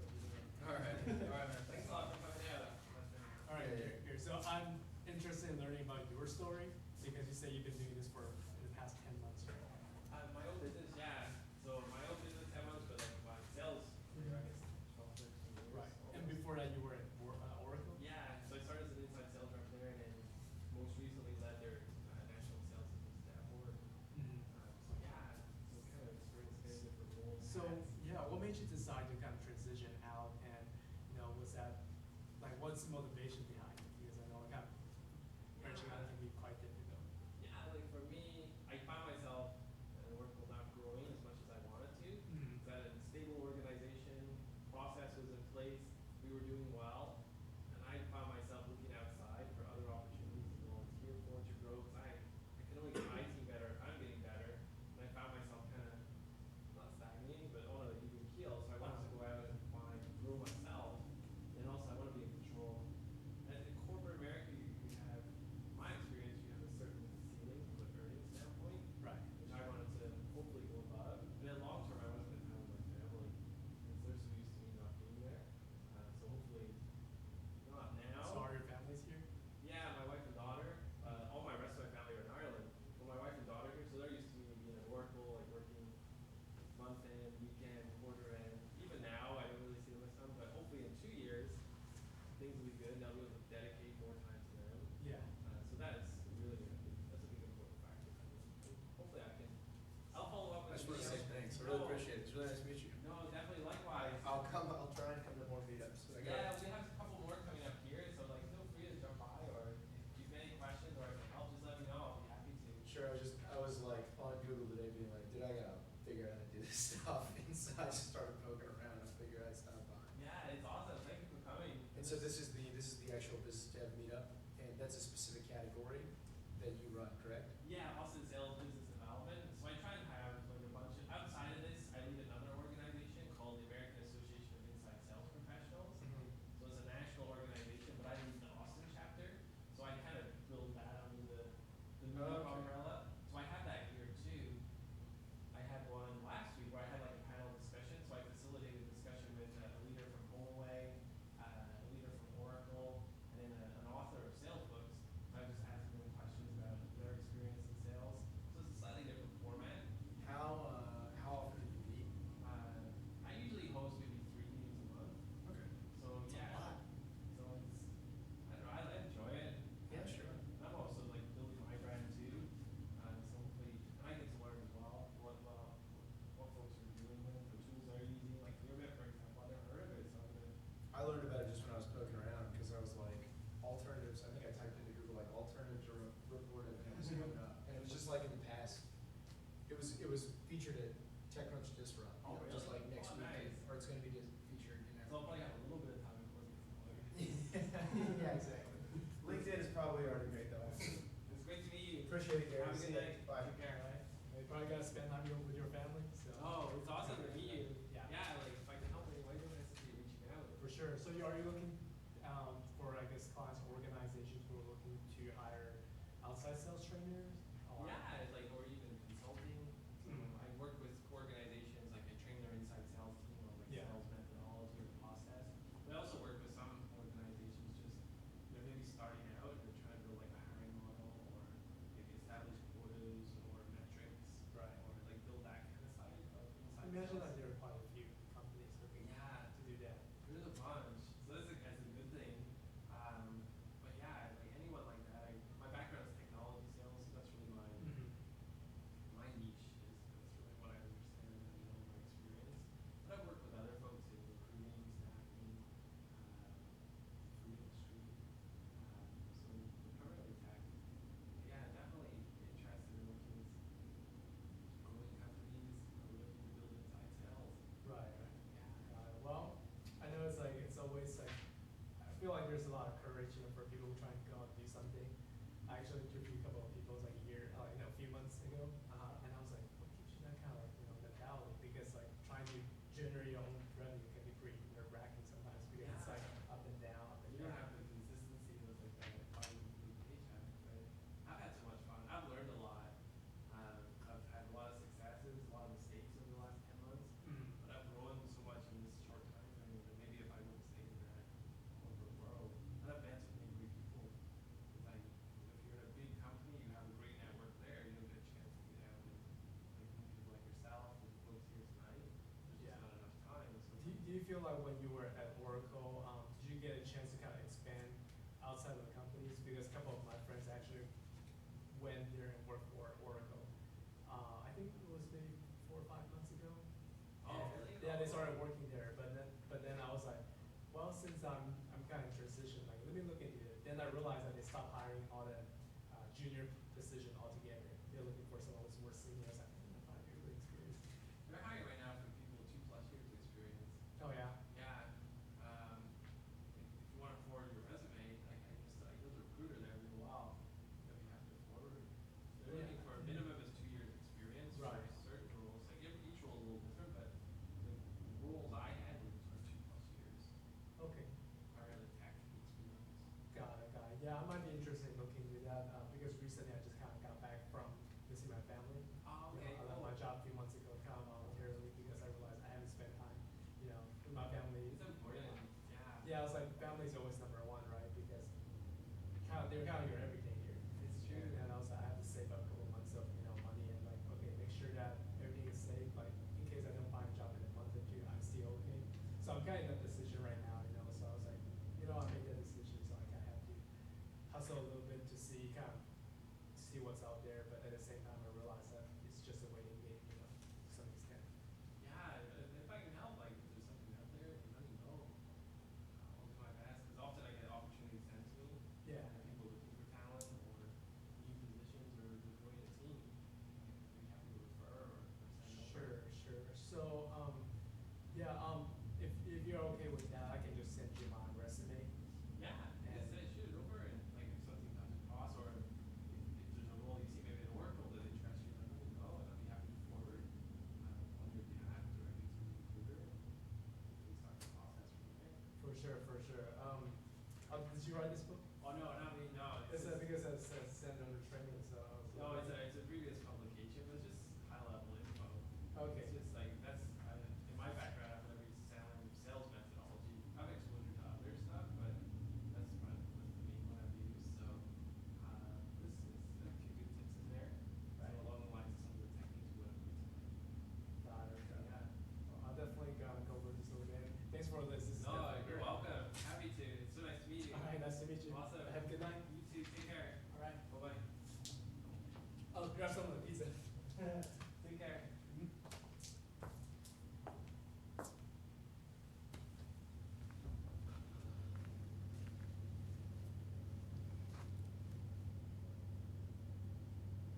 All right, man. Thanks a lot for coming out. All right, here. So I'm interested in learning about your story because you say you've been doing this for the past 10 months, right? My own business, yeah. So my own business 10 months, but like my sales career, I guess, 12, 13 years. Right. And before that, you were at Oracle? Yeah, so I started as an inside sales rep there, and then most recently led their national sales teams at Oracle. Mhm. So yeah, so kind of experienced many different roles. So, yeah, what made you decide to kind of transition out and, was that, like, what's the motivation behind it? Because I know kind of branching out can be quite difficult. Yeah, like for me, I found myself at Oracle not growing as much as I wanted to. Mhm. It's at a stable organization, process was in place, we were doing well, and I found myself looking outside for other opportunities to volunteer for, to grow, because I can only get my team better if I'm getting better, and I found myself kind of, not stagnating, but on an even keel, so I wanted to go out and find, grow myself, and also I want to be in control. And so this is the actual business dev meetup, and that's a specific category that you run, correct? Yeah, Austin Sales Business Development. So I try and have like a bunch of, outside of this, I lead another organization called the American Association of Inside Sales Professionals. So it's a national organization, but I lead the Austin chapter. So I kind of build that under the meetup Okay. umbrella. So I have that here too. I had one last week where I had like a panel discussion. So I facilitated a discussion with a leader from HomeAway, a leader from Oracle, and then an author of sales books. So I was just asking them questions about their experience in sales. So it's a slightly different format. How often do you meet? I usually host maybe 3 meetings a month. Okay. So yeah. So it's, I don't know, I enjoy it. Yeah, sure. And I'm also like building my brand too. So hopefully, and I get to learn as well what folks are doing with the tools they're using. Like Clearbit, for example, I never heard of it, so I'm gonna. I learned about it just when I was poking around, because I was like, alternatives, I think I typed into Google like alternatives or report and it was coming up. And it was just like in the past, it was featured at TechCrunch Disrupt, Oh, just really? like next Oh, week, nice. or it's gonna be featured in So I'll probably have a little bit of time before it gets annoying. Yeah, exactly. LinkedIn is probably already made though. It's great to meet you. Appreciate it, Gary. Have a See good ya. day. Bye. Take care. Right? You probably gotta spend time with your family, so. Oh, it's awesome to meet you. Yeah. Yeah, like if I can help in any way, don't hesitate reaching out. For sure. So are you looking for, I guess, clients or organizations who are looking to hire outside sales trainers? Or? Yeah, it's like, or even consulting. I work with organizations, like I train their inside sales team on like Yeah. sales methodology or process. But I also work with some organizations just, maybe starting out and they're trying to build like a hiring model or maybe establish quotas or metrics. Right. Or like build that kind of side of inside I imagine sales. that there are quite a few companies looking Yeah. to do that. There's a bunch, so that's a good thing. But yeah, like anyone like that, my background is technology sales, so that's really my niche is, that's really what I understand and I know my experience. But I've worked with other folks in recruiting, staffing, food industry, so primarily tech. But yeah, definitely interested in working with growing companies who are looking to build inside sales. Right. Yeah. Well, I know it's like, it's always like, I feel like there's a lot of courage, for people who try and go out and do something. I actually interviewed a couple of people, like a few months ago, and I was like, what gives you that kind of mentality? Because like trying to generate your own revenue can be pretty nerve-wracking sometimes because it's like up and down, up and You don't down. have the consistency of like a bi-weekly paycheck, but I've had so much fun. I've learned a lot. I've had a lot of successes, a lot of mistakes over the last 10 months, but I've grown so much in this short time frame that maybe if I would have stayed in that corporate world, and I've met so many great people. It's like if you're in a big company, you have a great network there, you don't get a chance to get out and like meet people like yourself and the folks here tonight. There's Yeah. just not enough time. So Do you feel like when you were at Oracle, did you get a chance to kind of expand outside of the companies? Because a couple of my friends actually went there and worked for Oracle. I think it was maybe 4 or 5 months ago. Oh, And, really? Yeah, they started working there, but then I was like, well, since I'm kind of in transition, like let me look into it. Then I realized that they stopped hiring all the junior position altogether. They're looking for someone who's more senior. I was like, 5 years of experience. They're hiring right now for people with 2+ years experience. Oh yeah. Yeah. If you want to forward your resume, like there's a recruiter there every while that we have to forward. They're Yeah. looking for a minimum is 2 years experience Right. for certain roles. Like each role is a little different, but the roles I had were 2+ years. Okay. Primarily tech experience. Got it. Yeah, I might be interested in looking into that because recently I just kind of got back from visiting my family. Oh, You okay. know, I left my job a few months ago, kind of voluntarily, because I realized I haven't spent time, with my family. It's important. Yeah. Yeah, I was like, family's always number one, right? Because they're kind of your everything here. It's true. And I was like, I have to save up a couple months of money and like, okay, make sure that everything is safe. Like in case I don't find a job in a month or two, I'm still okay. So I'm kind of in that decision right now, So I was like, I made that decision, so I kind of have to hustle a little bit to see what's out there. But at the same time, I realized that it's just a waiting game, to some extent. Yeah, if I can help, like if there's something out there, let me know. I'll do my best. Because often I get opportunities sent to me. Yeah. And people looking for talent or new positions or just joining a team. I'd be happy to refer or send over. Sure. So, yeah,